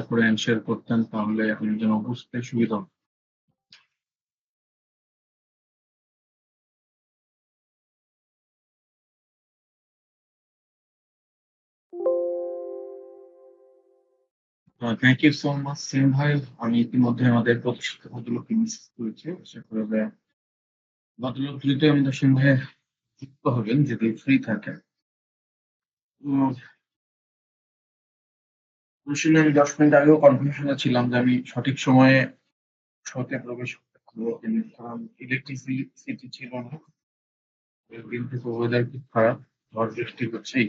করে এনশিওর করতেন তাহলে আপনার জন্য বুঝতে সুবিধা হতো। Thank you so much Sam ভাই। আমি ইতিমধ্যে আমাদের প্রতিষ্ঠাতা ভদ্রলোককে মেসেজ করেছি। আশা করা যায় ভদ্রলোক দ্রুতই আমাদের সঙ্গে যুক্ত হবেন যদি ফ্রি থাকেন। উম আসলে আমি ১০ মিনিট আগেও কনফিউশন এ ছিলাম যে আমি সঠিক সময়ে শোতে প্রবেশ করতে পারবো কিনা। কারণ ইলেকট্রিসিটি ছিল না। দিন থেকে ওয়েদার খুব খারাপ। ঝড় বৃষ্টি হচ্ছেই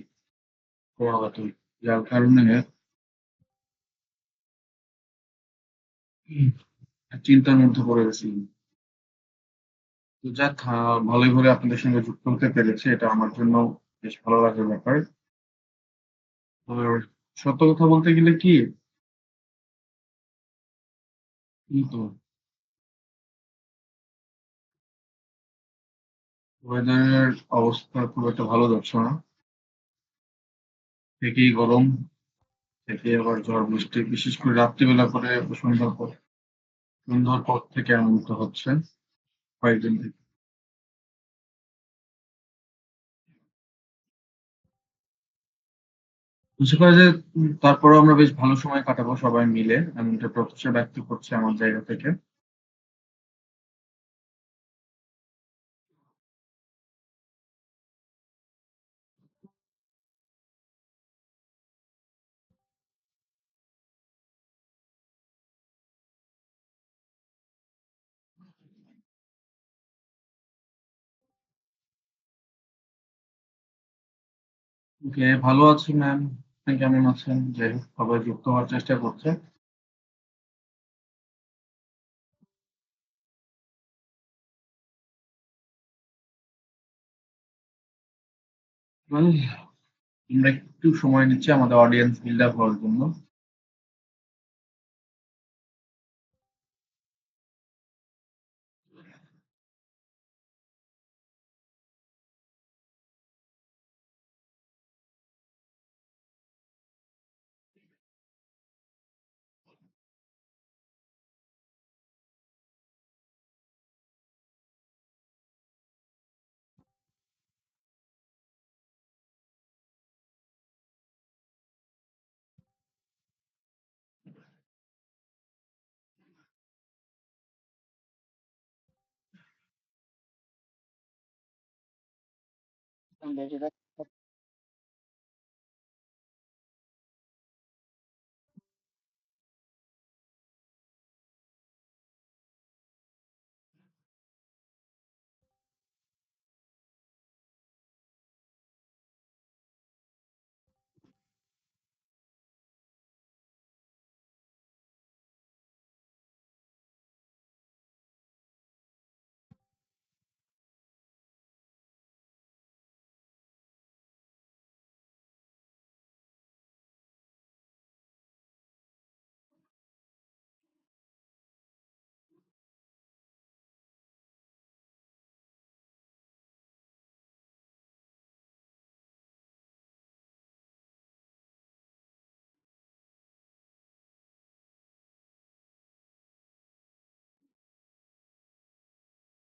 ক্রমাগত। যার কারণে হুম, চিন্তার মধ্যে পড়ে গেছিলাম। তো যাক ভালোই ভাবে আপনাদের সঙ্গে যুক্ত হতে পেরেছি। এটা আমার জন্য বেশ ভালো লাগার ব্যাপার। আর সত্য কথা বলতে গেলে কি কিন্তু ওয়েদারের অবস্থা খুব একটা ভালো যাচ্ছে না। থেকেই গরম, থেকেই আবার ঝড় বৃষ্টি। বিশেষ করে রাত্রিবেলা করে সন্ধ্যার পর থেকে এমনটা হচ্ছে কয়েকদিন থেকে। আশা করা যায় তারপরেও আমরা বেশ ভালো সময় কাটাবো সবাই মিলে। এমনটা প্রত্যাশা ব্যক্ত করছি আমার জায়গা থেকে। ওকে, ভালো আছি ম্যাম। আপনি কেমন আছেন? যাই হোক সবাই যুক্ত হওয়ার চেষ্টা করছে। ওয়েল আমরা একটু সময় নিচ্ছি আমাদের অডিয়েন্স বিল্ড আপ হওয়ার জন্য।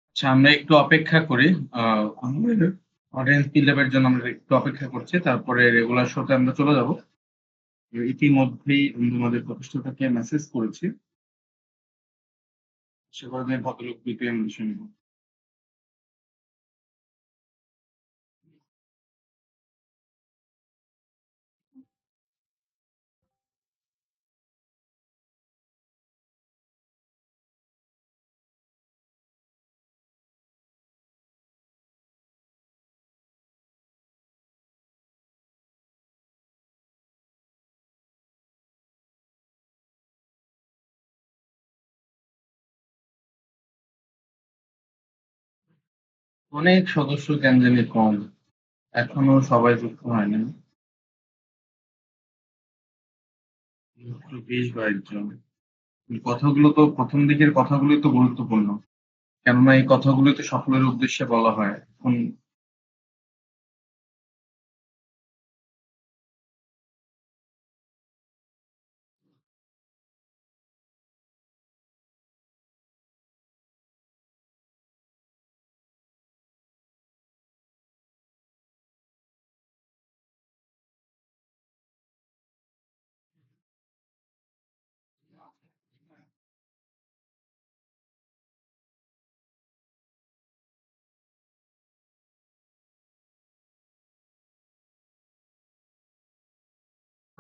আচ্ছা আমরা একটু অপেক্ষা করি। আমাদের অডিয়েন্স বিল্ড আপ এর জন্য আমরা একটু অপেক্ষা করছি। তারপরে রেগুলার শোতে আমরা চলে যাব। ইতিমধ্যেই আমি আমাদের প্রতিষ্ঠাতাকে মেসেজ করেছি। সে কারণে ভদ্রলোক দ্রুতই আমাদের সঙ্গে অনেক সদস্য কেন জানি কম। এখনো সবাই যুক্ত হয়নি। মাত্র ২০-২২ জন। এই কথাগুলো তো ১ম দিকের কথাগুলোই তো গুরুত্বপূর্ণ। কেননা এই কথাগুলোই তো সকলের উদ্দেশ্যে বলা হয়। এখন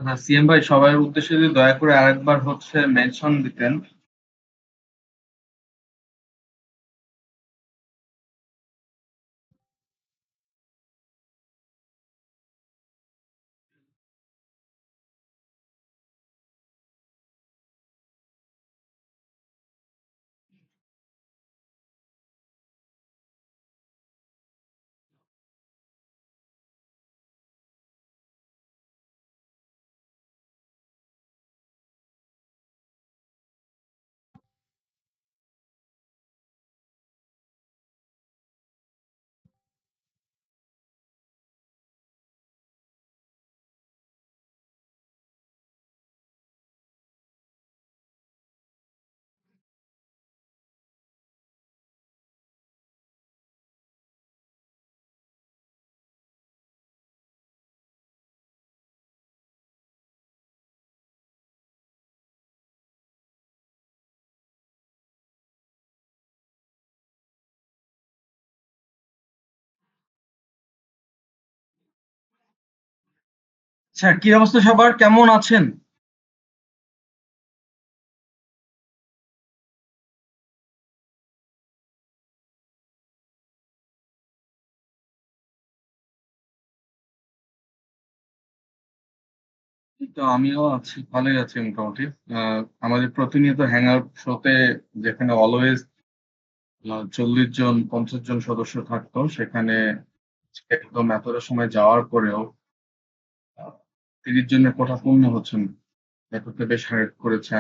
আচ্ছা সিএম ভাই সবার উদ্দেশ্যে যদি দয়া করে আরেকবার হচ্ছে মেনশন দিতেন। আচ্ছা কি অবস্থা সবার, কেমন আছেন? তো আমিও আছি, ভালোই আছি মোটামুটি। আমাদের প্রতিনিয়ত হ্যাং আউট শোতে যেখানে অলওয়েজ 40 জন 50 জন সদস্য থাকতো, সেখানে একদম এতটা সময় যাওয়ার পরেও 30 জনের কোঠা পূর্ণ হচ্ছে না। ব্যাপারটা বেশ হার্ট করেছে।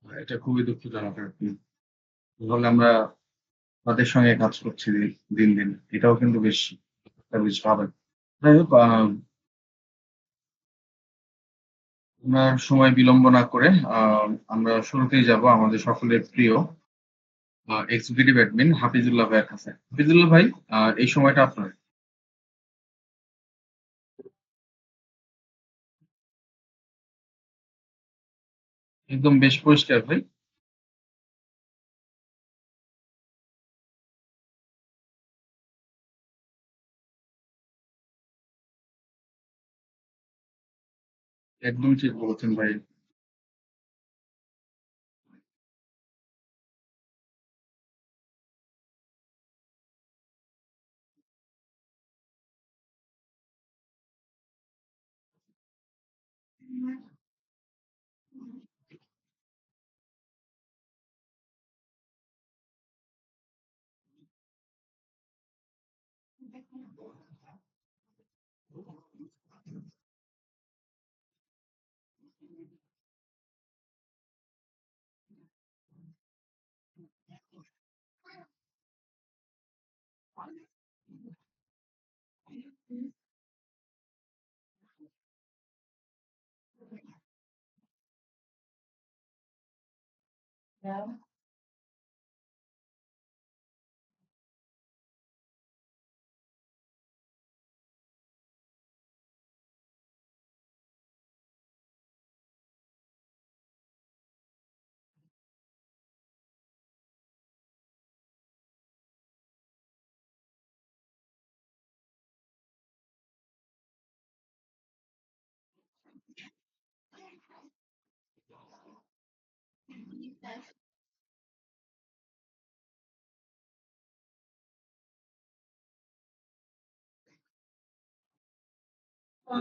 এটা খুবই দুঃখজনক আর কি। তাহলে আমরা তাদের সঙ্গে কাজ করছি দিন দিন, এটাও কিন্তু বেশ ভালো। যাই হোক, আমরা সময় বিলম্ব না করে আমরা শুরুতেই যাব আমাদের সকলের প্রিয় এক্সিকিউটিভ অ্যাডমিন হাফিজুল্লাহ ভাইয়ের কাছে। হাফিজুল্লাহ ভাই, এই সময়টা আপনার। একদম বেশ পরিষ্কার ভাই। একদম ঠিক বলেছেন ভাই।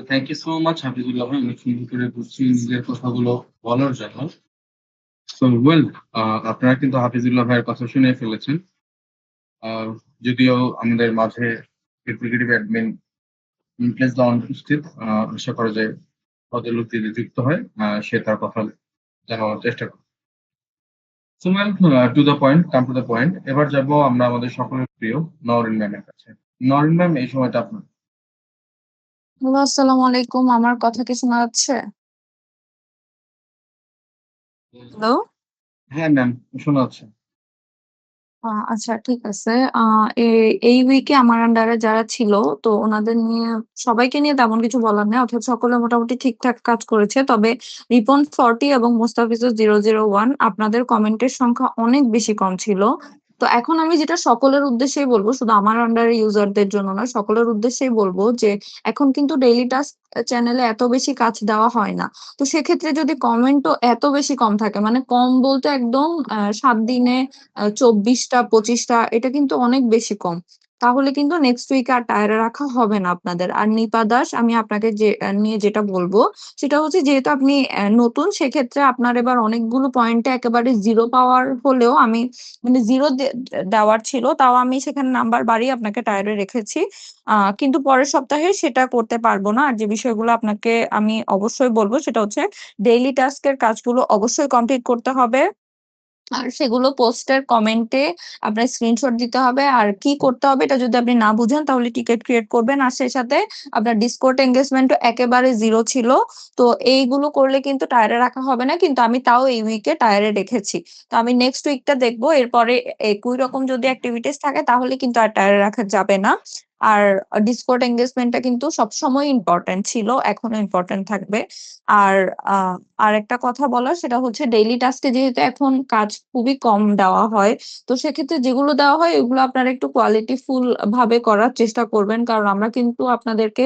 Thank you so much Hafizullah ভাই, অনেক সুন্দর করে বুঝছি নিজের কথাগুলো বলার জন্য। সো ওয়েল, আপনারা কিন্তু হাফিজুল্লাহ ভাইয়ের কথা শুনে ফেলেছেন। আহ, যদিও আমাদের মাঝে এক্সিকিউটিভ অ্যাডমিন ইমপ্রেস দা অনুপস্থিত, আশা করা যায় ভদ্রলোক যদি যুক্ত হয় সে তার কথা জানানোর চেষ্টা করবে। So well, to the point, come to the point. এবার যাব আমরা আমাদের সকলের প্রিয় নওরিন ম্যামের কাছে। নওরিন ম্যাম, এই সময়টা আপনার। হ্যালো, আসসালামু আলাইকুম। আমার কথা কি শোনা যাচ্ছে? হ্যালো। হ্যাঁ ম্যাম, শোনা যাচ্ছে। আচ্ছা, ঠিক আছে। এই উইকে আমার আন্ডারে যারা ছিল, তো ওনাদের নিয়ে সবাইকে নিয়ে তেমন কিছু বলার নেই, অর্থাৎ সকলে মোটামুটি ঠিকঠাক কাজ করেছে। তবে রিপন 40 এবং মোস্তাফিজুর 001 আপনাদের কমেন্টের সংখ্যা অনেক বেশি কম ছিল। তো এখন আমি যেটা সকলের উদ্দেশ্যেই বলব, শুধু আমার আন্ডারে ইউজারদের জন্য না, সকলের উদ্দেশ্যেই বলব যে এখন কিন্তু ডেইলি টাস্ক চ্যানেলে এত বেশি কাজ দেওয়া হয় না। তো সেক্ষেত্রে যদি কমেন্টও এত বেশি কম থাকে, মানে কম বলতে একদম ৭ দিনে ২৪ টা ২৫ টা, এটা কিন্তু অনেক বেশি কম। তাহলে কিন্তু নেক্সট উইকে আর টায়ারে রাখা হবে না আপনাদের। আর নিপা দাস, আমি আপনাকে যে নিয়ে যেটা বলব সেটা হচ্ছে, যেহেতু আপনি নতুন, সেক্ষেত্রে আপনার এবার অনেকগুলো পয়েন্টে একেবারে 0 পাওয়ার হলেও আমি, মানে 0 দেওয়ার ছিল, তাও আমি সেখানে নাম্বার বাড়িয়ে আপনাকে টায়ারে রেখেছি। কিন্তু পরের সপ্তাহে সেটা করতে পারবো না। আর যে বিষয়গুলো আপনাকে আমি অবশ্যই বলব সেটা হচ্ছে, ডেইলি টাস্কের কাজগুলো অবশ্যই কমপ্লিট করতে হবে। আর সেগুলো পোস্টের কমেন্টে আপনার স্ক্রিনশট দিতে হবে। আর কি করতে হবে এটা যদি আপনি না বুঝেন, তাহলে টিকেট ক্রিয়েট করবেন। আর সেই সাথে আপনার ডিসকর্ড এনগেজমেন্টও একেবারে 0 ছিল। তো এইগুলো করলে কিন্তু টায়ারে রাখা হবে না। কিন্তু আমি তাও এই উইকে টায়ারে রেখেছি। তো আমি নেক্সট উইকটা দেখবো। এরপরে একই রকম যদি এক্টিভিটিস থাকে তাহলে কিন্তু আর টায়ারে রাখা যাবে না। আর ডিসকর্ড এনগেজমেন্টটা কিন্তু সবসময় ইম্পর্টেন্ট ছিল, এখনো ইম্পর্টেন্ট থাকবে। আর আরেকটা কথা বলার, সেটা হচ্ছে ডেইলি টাস্কে যেহেতু এখন কাজ খুবই কম দেওয়া হয়, তো সেক্ষেত্রে যেগুলো দেওয়া হয় ওগুলো আপনারা একটু কোয়ালিটিফুল ভাবে করার চেষ্টা করবেন। কারণ আমরা কিন্তু আপনাদেরকে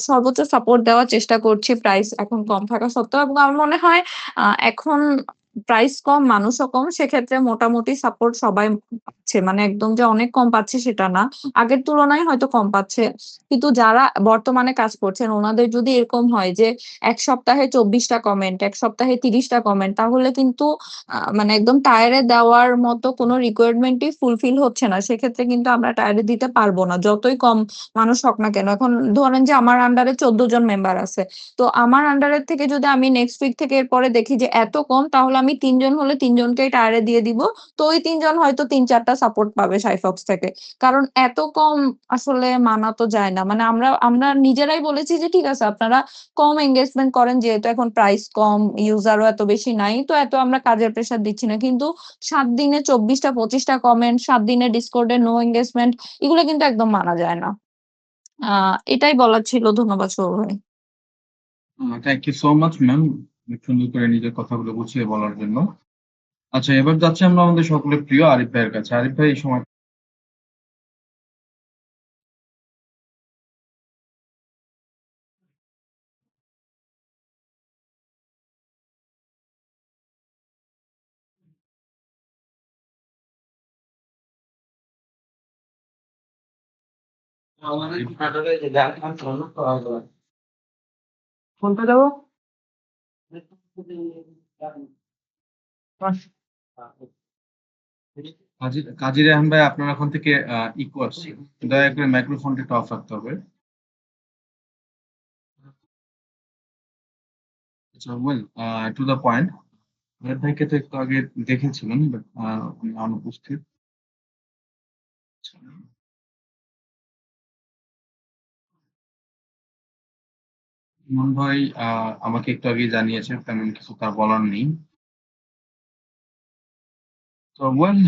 সর্বোচ্চ সাপোর্ট দেওয়ার চেষ্টা করছি, প্রাইস এখন কম থাকা সত্ত্বেও। এবং আমার মনে হয় এখন প্রাইস কম, মানুষও কম, সেক্ষেত্রে মোটামুটি সাপোর্ট সবাই পাচ্ছে। মানে একদম যে অনেক কম পাচ্ছে সেটা না, আগের তুলনায় হয়তো কম পাচ্ছে। কিন্তু যারা বর্তমানে কাজ করছেন ওনাদের যদি এরকম হয় যে ১ সপ্তাহে ২৪ টা কমেন্ট, ১ সপ্তাহে ৩০ টা কমেন্ট, তাহলে কিন্তু মানে একদম টায়ারে দেওয়ার মতো কোনো রিকোয়ারমেন্টই ফুলফিল হচ্ছে না। সেক্ষেত্রে কিন্তু আমরা টায়ারে দিতে পারবো না, যতই কম মানুষ হোক না কেন। এখন ধরেন যে আমার আন্ডারে ১৪ জন মেম্বার আছে। তো আমার আন্ডারের থেকে যদি আমি নেক্সট উইক থেকে এরপরে দেখি যে এত কম, তাহলে আমি ৩ জন হলে ৩ জনকেই টায়ারে দিয়ে দিব। তো ওই ৩ জন হয়তো ৩-৪ টা সাপোর্ট পাবে সাইফক্স থেকে। কারণ এত কম আসলে মানা তো যায় না। মানে আমরা আমরা নিজেরাই বলেছি যে ঠিক আছে, আপনারা কম এনগেজমেন্ট করেন, যেহেতু এখন প্রাইস কম, ইউজারও এত বেশি নাই, তো এত আমরা কাজের প্রেশার দিচ্ছি না। কিন্তু ৭ দিনে ২৪ টা ২৫ টা কমেন্ট, ৭ দিনে ডিসকর্ডে নো এনগেজমেন্ট, এগুলো কিন্তু একদম মানা যায় না। এটাই বলার ছিল। ধন্যবাদ সৌরভ ভাই। Thank you so much ma'am, সুন্দর করে নিজের কথাগুলো গুছিয়ে বলার জন্য। আচ্ছা, এবার যাচ্ছি আমরা আমাদের সকলের প্রিয় আরিফ ভাইয়ের কাছে। আরিফ ভাই, এই সময় কোনটা যাবো? কাজী রেহান ভাই, আপনার এখন থেকে ইকো আসছে। দয়া করে মাইক্রোফোনটা একটু অফ রাখতে হবে। আচ্ছা, well, to the point. Arif ভাইকে তো একটু আগে দেখেছিলাম, বাট উনি অনুপস্থিত। ইমন ভাই আমাকে একটু আগে জানিয়েছে তেমন কিছু তার বলার নেই। তো ওয়েল,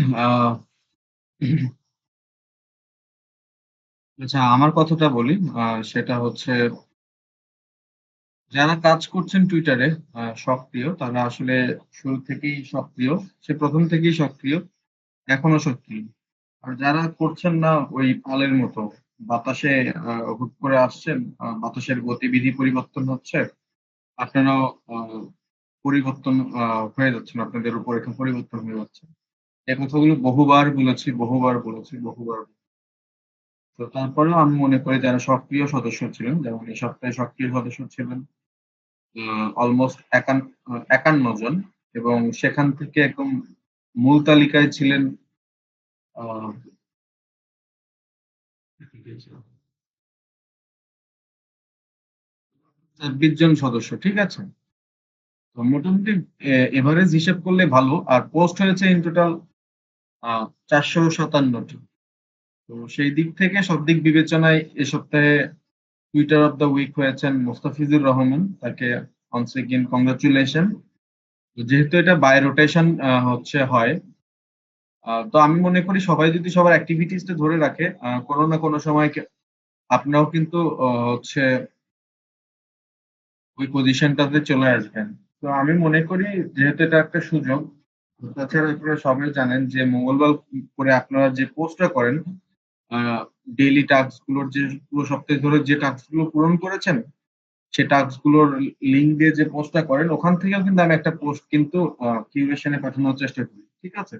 আচ্ছা, আমার কথাটা বলি। সেটা হচ্ছে, যারা কাজ করছেন টুইটারে সক্রিয়, তারা আসলে শুরু থেকেই সক্রিয়। সে প্রথম থেকেই সক্রিয়, এখনো সক্রিয়। আর যারা করছেন না, ওই পালের মতো বাতাসে হুট করে আসছেন, বাতাসের গতিবিধি পরিবর্তন হচ্ছে, আপনারাও পরিবর্তন হয়ে যাচ্ছেন, আপনাদের উপর এখন পরিবর্তন হয়ে যাচ্ছে। এই কথাগুলো বহুবার বলেছি, বহুবার বলেছি, বহুবার। তো তারপরেও আমি মনে করি যারা সক্রিয় সদস্য ছিলেন, যেমন এই সপ্তাহে সক্রিয় সদস্য ছিলেন অলমোস্ট ৫১ জন, এবং সেখান থেকে একদম মূল তালিকায় ছিলেন আহ ২৬ জন সদস্য, ঠিক আছে? তো মোটামুটি এভারেজ হিসেব করলে ভালো। আর পোস্ট হয়েছে ইন টোটাল ৪৫৭টি। তো সেই দিক থেকে, সব দিক বিবেচনায় এ সপ্তাহে টুইটার অফ দ্য উইক হয়েছেন মোস্তাফিজুর রহমান। তাকে অনস এগেইন কংগ্রাচুলেশন। যেহেতু এটা বাই রোটেশন হয়, তো আমি মনে করি সবাই যদি সবার অ্যাক্টিভিটিসটা ধরে রাখে, কোনো না কোনো সময় আপনারাও কিন্তু ওই পজিশনটাতে চলে আসবেন। তো আমি মনে করি যেহেতু এটা একটা সুযোগ, তাছাড়া আপনারা সবাই জানেন যে মঙ্গলবার করে আপনারা যে পোস্টটা করেন, আ ডেইলি টাস্ক গুলোর যে পুরো সপ্তাহ ধরে যে টাস্ক গুলো পূরণ করেছেন, সে টাস্ক গুলোর লিঙ্ক দিয়ে যে পোস্টটা করেন, ওখান থেকেও কিন্তু আমি একটা পোস্ট কিন্তু কিউরেশন এ পাঠানোর চেষ্টা করি। ঠিক আছে?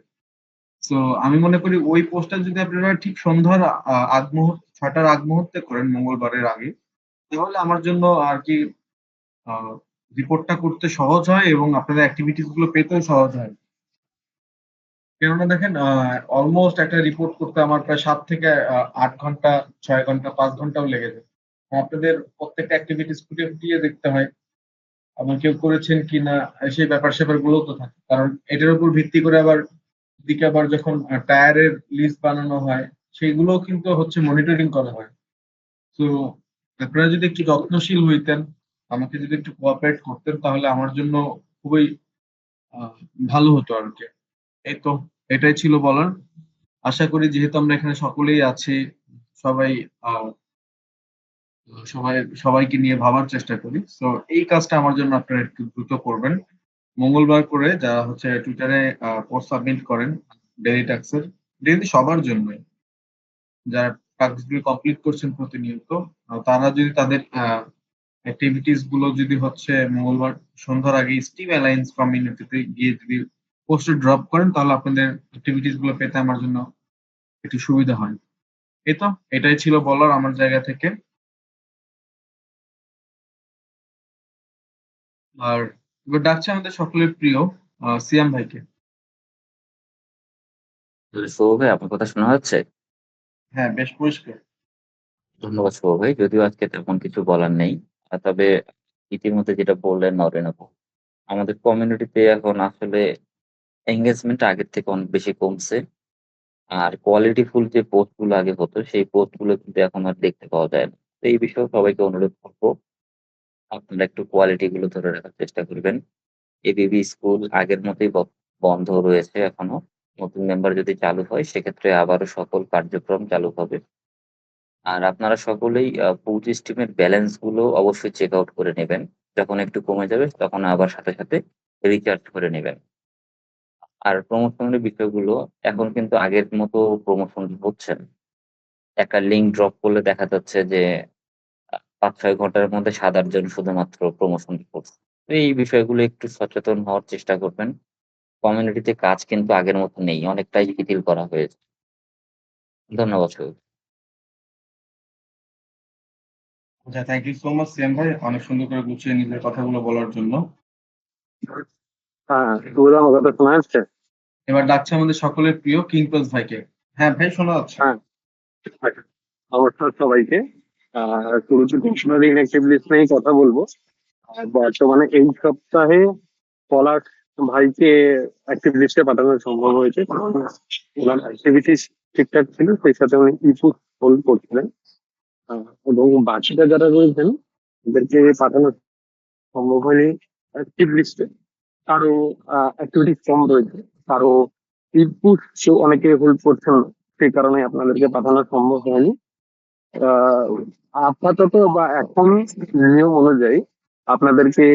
সো আমি মনে করি ওই পোস্টটা যদি আপনারা ঠিক সন্ধ্যার আগ মুহূর্ত ৬ টার আগ মুহূর্তে করেন মঙ্গলবারের আগে, তাহলে আমার জন্য আরকি আ রিপোর্টটা করতে সহজ হয় এবং আপনাদের এক্টিভিটিস গুলো পেতেও সহজ হয়। কেননা দেখেন অলমোস্ট একটা রিপোর্ট করতে আমার প্রায় ৭ থেকে ৮ ঘন্টা, ৬ ঘন্টা, ৫ ঘন্টাও লেগে যায়। আপনাদের প্রত্যেকটা এক্টিভিটিস খুঁটিয়ে, খুঁটিয়ে দেখতে হয়। আবার কেউ করেছেন কিনা সেই ব্যাপার-স্যাপার গুলোও তো থাকে। কারণ এটার উপর ভিত্তি করে আবার এদিকে আবার যখন টায়ারের লিস্ট বানানো হয়, সেগুলোও কিন্তু হচ্ছে মনিটরিং করা হয়। সো আপনারা যদি একটু যত্নশীল হইতেন, আমাকে যদি একটু কোঅপারেট করতেন তাহলে আমার জন্য খুবই আ ভালো হতো আরকি। এই তো এটাই ছিল বলার। আশা করি যেহেতু আমরা এখানে সকলেই আছি, সবাই আ সবাই সবাইকে নিয়ে ভাবার চেষ্টা করি। সো এই কাজটা আমার জন্য আপনারা একটু দ্রুত করবেন। মঙ্গলবার করে যারা হচ্ছে Twitter এ পোস্ট সাবমিট করেন ডেইলি টাস্ক এর, ডেইলি সবার জন্যই। যারা টাস্ক গুলো কমপ্লিট করছেন প্রতিনিয়ত, তারা যদি তাদের এক্টিভিটিস গুলো যদি হচ্ছে মঙ্গলবার সন্ধ্যার আগে স্টিম অ্যালায়েন্স কমিউনিটিতে গিয়ে যদি পোস্টে ড্রপ করেন তাহলে আপনাদের এক্টিভিটিস গুলো পেতে আমার জন্য একটু সুবিধা হয়। এই তো এটাই ছিল বলার আমার জায়গা থেকে। আর এবার ডাকছি আমাদের সকলের প্রিয় সিয়াম ভাইকে। শুভ ভাই, আপনার কথা শোনা যাচ্ছে? হ্যাঁ, বেশ পরিষ্কার। ধন্যবাদ শুভ ভাই। যদিও আজকে তেমন কিছু বলার নেই। তবে ইতিমধ্যে যেটা বললেন নরেন আপু, আমাদের কমিউনিটিতে এখন আসলে এনগেজমেন্ট আগের থেকে অনেক বেশি কমছে। আর কোয়ালিটিফুল যে পোস্ট গুলো আগে হতো, সেই পোস্ট গুলো কিন্তু এখন আর দেখতে পাওয়া যায় না। তো এই বিষয়ে সবাইকে অনুরোধ করব, আপনারা একটু কোয়ালিটি গুলো ধরে রাখার চেষ্টা করবেন। এবিবি স্কুল আগের মতোই বন্ধ রয়েছে এখনো। নতুন মেম্বার যদি চালু হয় সেক্ষেত্রে আবারও সকল কার্যক্রম চালু হবে। আর আপনারা সকলেই পোজ স্ট্রিমের ব্যালেন্স গুলো অবশ্যই চেক আউট করে নেবেন। যখন একটু কমে যাবে তখন আবার সাথে, সাথে রিচার্জ করে নেবেন। আর প্রমোশনের বিষয়গুলো এখন কিন্তু আগের মতো প্রমোশন হচ্ছে না। একটা লিঙ্ক ড্রপ করলে দেখা যাচ্ছে যে ৫-৬ ঘন্টার মধ্যে ৭-৮ জন শুধুমাত্র প্রমোশন করছে। তো এই বিষয়গুলো একটু সচেতন হওয়ার চেষ্টা করবেন। কমিউনিটিতে কাজ কিন্তু আগের মতো নেই। অনেকটাই শিথিল করা হয়েছে। ধন্যবাদ সবাইকে। আচ্ছা, থ্যাংক ইউ সো মাচ সিয়াম ভাই। অনেক সুন্দর করে গুছিয়ে নিজের কথাগুলো বলার জন্য। হ্যাঁ, শুভদা আমার কথা শোনা যাচ্ছে? এবার ডাকছি আমাদের সকলের প্রিয় কিংকজ ভাইকে। হ্যাঁ, ভাই শোনা যাচ্ছে। হ্যাঁ, নমস্কার সবাইকে। শুরুতে ডিকশনারি ইনঅ্যাক্টিভ লিস্ট নিয়েই কথা বলবো। আর বর্তমানে এই সপ্তাহে পলাশ ভাইকে অ্যাক্টিভ লিস্টে পাঠানো সম্ভব হয়েছে, কারণ ওনার অ্যাক্টিভিটিস ঠিকঠাক ছিল, সেই সাথে উনি ইনপুট হোল্ড করছিলেন। এবং বাকিটা যারা রয়েছেন ওদেরকে পাঠানো সম্ভব হয়নি অ্যাক্টিভ লিস্টে। কারো অ্যাক্টিভিটিস কম রয়েছে, কারো ইনপুট কেউ অনেকে হোল্ড করছেন না, সেই কারণে আপনাদেরকে পাঠানো সম্ভব হয়নি। আহ, আপাতত বা এখন নিয়ম অনুযায়ী আপনাদেরকে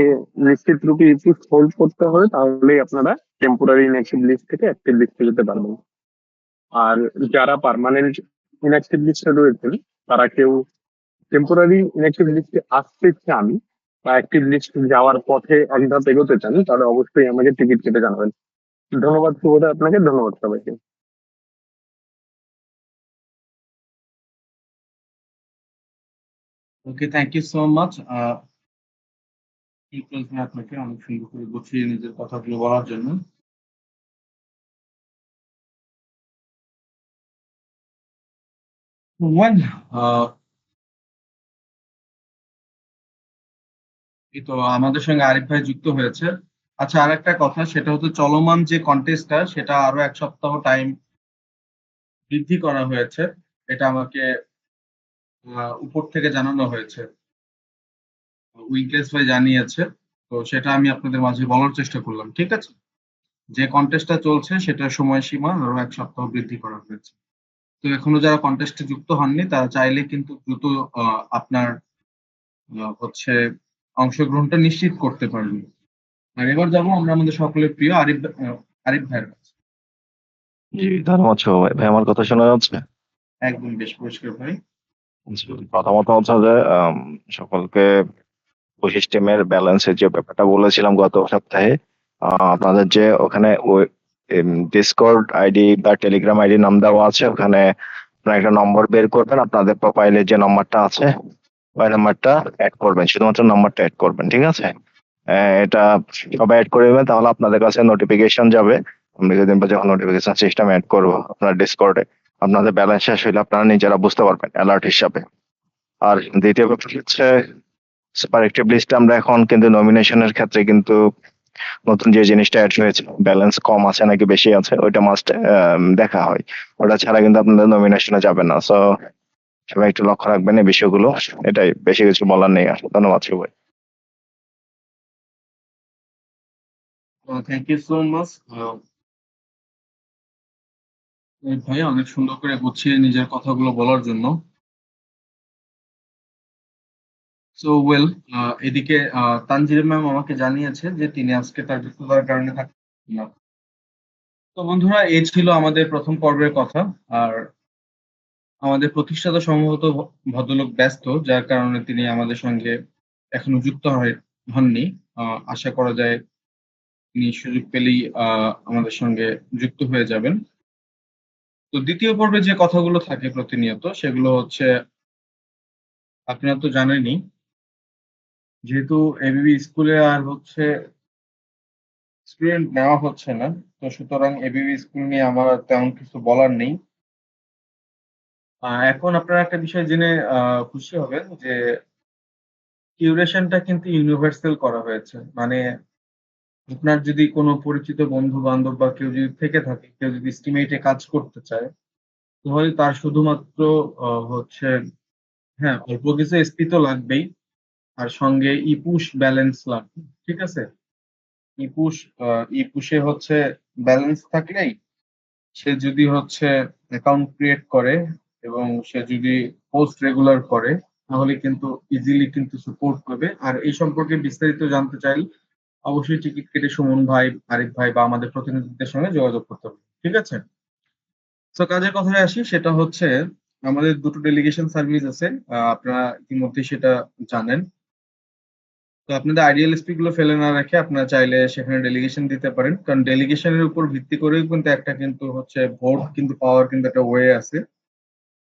নিশ্চিত রূপে ইনপুট হোল্ড করতে হবে, তাহলেই আপনারা টেম্পোরারি ইনঅ্যাক্টিভ লিস্ট থেকে অ্যাক্টিভ লিস্টে যেতে পারবেন। আর যারা পার্মানেন্ট ইনঅ্যাক্টিভ লিস্টে রয়েছেন, তারা কেউ টেম্পোরারি ইনঅ্যাক্টিভ লিস্টে আসতে চান বা অ্যাক্টিভ লিস্ট যাওয়ার পথে এক ধাপ এগোতে চান, তাহলে অবশ্যই আমাকে টিকিট কেটে জানাবেন। ধন্যবাদ শুভদা, আপনাকে ধন্যবাদ সবাইকে। ওকে, থ্যাংক ইউ সো মাচ কিংকজ ভাই আপনাকে অনেক সুন্দর করে গুছিয়ে নিজের কথাগুলো বলার জন্য। ওয়েল এই তো আমাদের সঙ্গে আরিফ ভাই যুক্ত হয়েছে। আচ্ছা, আরেকটা কথা সেটা হচ্ছে চলমান যে কনটেস্টটা সেটা আরো ১ সপ্তাহ টাইম বৃদ্ধি করা হয়েছে। এটা আমাকে উপর থেকে জানানো হয়েছে। উইকনেস ভাই জানিয়েছে। তো সেটা আমি আপনাদের মাঝে বলার চেষ্টা করলাম। ঠিক আছে? যে কনটেস্টটা চলছে সেটার সময়সীমা আরো ১ সপ্তাহ বৃদ্ধি করা হয়েছে। তো এখনো যারা কনটেস্টে যুক্ত হননি তারা চাইলে কিন্তু দ্রুত আ আপনার হচ্ছে অংশগ্রহণটা নিশ্চিত করতে পারবেন। আর এবার যাবো আমরা আমাদের সকলের প্রিয় আরিফ ভাইয়ের কাছে। জি, ধন্যবাদ শুভ ভাই। ভাই আমার কথা শোনা যাচ্ছে? একদম বেশ পরিষ্কার ভাই। জি, প্রথমত হচ্ছে যে সকলকে সিস্টেমের ব্যালেন্সের যে ব্যাপারটা বলেছিলাম গত সপ্তাহে, আপনাদের যে ওখানে ওই ডিসকর্ড আইডি বা টেলিগ্রাম আইডি নাম দেওয়া আছে, ওখানে আপনারা একটা নম্বর বের করবেন, আপনাদের প্রোফাইলে যে নাম্বারটা আছে ওই নাম্বারটা অ্যাড করবেন, শুধুমাত্র নাম্বারটা অ্যাড করবেন, ঠিক আছে? এটা সবাই অ্যাড করে দেবেন, তাহলে আপনাদের কাছে নোটিফিকেশন যাবে। আমরা যেদিন পর যখন নোটিফিকেশন সিস্টেম অ্যাড করবো আপনার ডিসকর্ডে, আপনাদের ব্যালেন্স শেষ হইলে আপনারা নিজেরা বুঝতে পারবেন অ্যালার্ট হিসাবে। আর দ্বিতীয় ব্যাপার হচ্ছে সুপার অ্যাক্টিভ লিস্টে আমরা এখন কিন্তু নমিনেশনের ক্ষেত্রে কিন্তু নতুন যে জিনিসটা অ্যাড হয়েছে, ব্যালেন্স কম আছে নাকি বেশি আছে ওইটা মাস্ট দেখা হয়। ওটা ছাড়া কিন্তু আপনাদের নমিনেশনে যাবে না। সো সবাই একটু লক্ষ্য রাখবেন এই বিষয়গুলো। এটাই, বেশি কিছু বলার নেই আর। ধন্যবাদ সবাই। থ্যাংক ইউ সো মাচ ভাই, অনেক সুন্দর করে গুছিয়ে নিজের কথাগুলো বলার জন্য। সো ওয়েল, এদিকে তানজিরা ম্যাম আমাকে জানিয়েছে যে তিনি আজকে তার ব্যস্ততার কারণে থাকছেন না। তো বন্ধুরা, এই ছিল আমাদের প্রথম পর্বের কথা। আর আমাদের প্রতিষ্ঠাতা সম্ভবত ভদ্রলোক ব্যস্ত, যার কারণে তিনি আমাদের সঙ্গে এখনো যুক্ত হননি। আশা করা যায় তিনি সুযোগ পেলেই আমাদের সঙ্গে যুক্ত হয়ে যাবেন। তো দ্বিতীয় পর্বে যে কথাগুলো থাকে প্রতিনিয়ত, সেগুলো হচ্ছে আপনারা তো জানেনই, যেহেতু এবিবি স্কুলে আর হচ্ছে স্টুডেন্ট নেওয়া হচ্ছে না, তো সুতরাং এবিবি স্কুল নিয়ে আমার আর তেমন কিছু বলার নেই। এখন আপনারা একটা বিষয় জেনে খুশি হবেন যে কিউরেশনটা কিন্তু ইউনিভার্সাল করা হয়েছে। মানে আপনার যদি কোনো পরিচিত বন্ধু-বান্ধব বা কেউ যদি থেকে থাকে, কেউ যদি এস্টিমেটে কাজ করতে চায়, তাহলে তার শুধুমাত্র হচ্ছে হ্যাঁ, অল্প কিছু এসপি তো লাগবেই। আর সঙ্গে ইপুশ ব্যালেন্স লাগবে। ঠিক আছে? ইপুশ ইপুশে হচ্ছে ব্যালেন্স থাকলেই সে যদি হচ্ছে অ্যাকাউন্ট ক্রিয়েট করে এবং সে যদি পোস্ট রেগুলার করে, তাহলে কিন্তু ইজিলি কিন্তু সাপোর্ট পাবে। আর এই সম্পর্কে বিস্তারিত জানতে চাইলে অবশ্যই টিকিট কেটে সুমন ভাই, আরিফ ভাই বা আমাদের প্রতিনিধিদের সঙ্গে যোগাযোগ করতে হবে। ঠিক আছে? তো কাজের কথায় আসি, সেটা হচ্ছে আমাদের দুটো ডেলিগেশন সার্ভিস আছে। আপনারা ইতিমধ্যেই সেটা জানেন। তো আপনাদের আইডিয়াল এসপি গুলো ফেলে না রেখে আপনারা চাইলে সেখানে ডেলিগেশন দিতে পারেন। কারণ ডেলিগেশনের উপর ভিত্তি করেও কিন্তু একটা কিন্তু হচ্ছে ভোট কিন্তু পাওয়ার কিন্তু একটা ওয়ে আছে।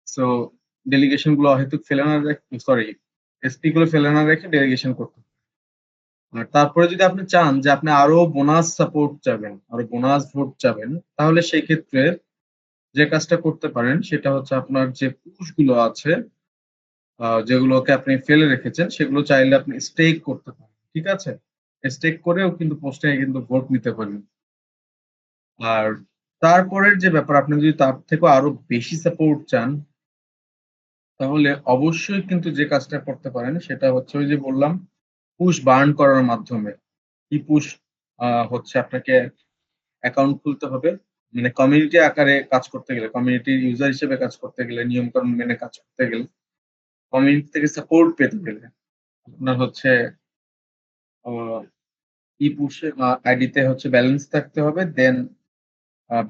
সো ডেলিগেশন গুলো অহেতুক ফেলে না রেখে, সরি, এসপি গুলো ফেলে না রেখে ডেলিগেশন করতে হবে। আর তারপরে যদি আপনি চান যে আপনি আরো বোনাস সাপোর্ট চাবেন, আরো বোনাস ভোট চাবেন, তাহলে সেই ক্ষেত্রে যে কাজটা করতে পারেন সেটা হচ্ছে আপনার যে পুশ গুলো আছে, যেগুলোকে আপনি ফেলে রেখেছেন, সেগুলো চাইলে আপনি স্টেক করতে পারেন। ঠিক আছে? স্টেক করেও কিন্তু পোস্টে কিন্তু ভোট নিতে পারেন। আর তারপরের যে ব্যাপার, আপনি যদি তার থেকেও আরো বেশি সাপোর্ট চান, তাহলে অবশ্যই কিন্তু যে কাজটা করতে পারেন সেটা হচ্ছে ওই যে বললাম, পুশ বার্ন করার মাধ্যমে। কি পুশ? হচ্ছে আপনাকে অ্যাকাউন্ট খুলতে হবে। মানে কমিউনিটি আকারে কাজ করতে গেলে, কমিউনিটির ইউজার হিসেবে কাজ করতে গেলে, নিয়মকানুন মেনে কাজ করতে গেলে, কমিউনিটি থেকে সাপোর্ট পেতে গেলে আপনার হচ্ছে আ ই পুশে আইডিতে হচ্ছে ব্যালেন্স থাকতে হবে। দেন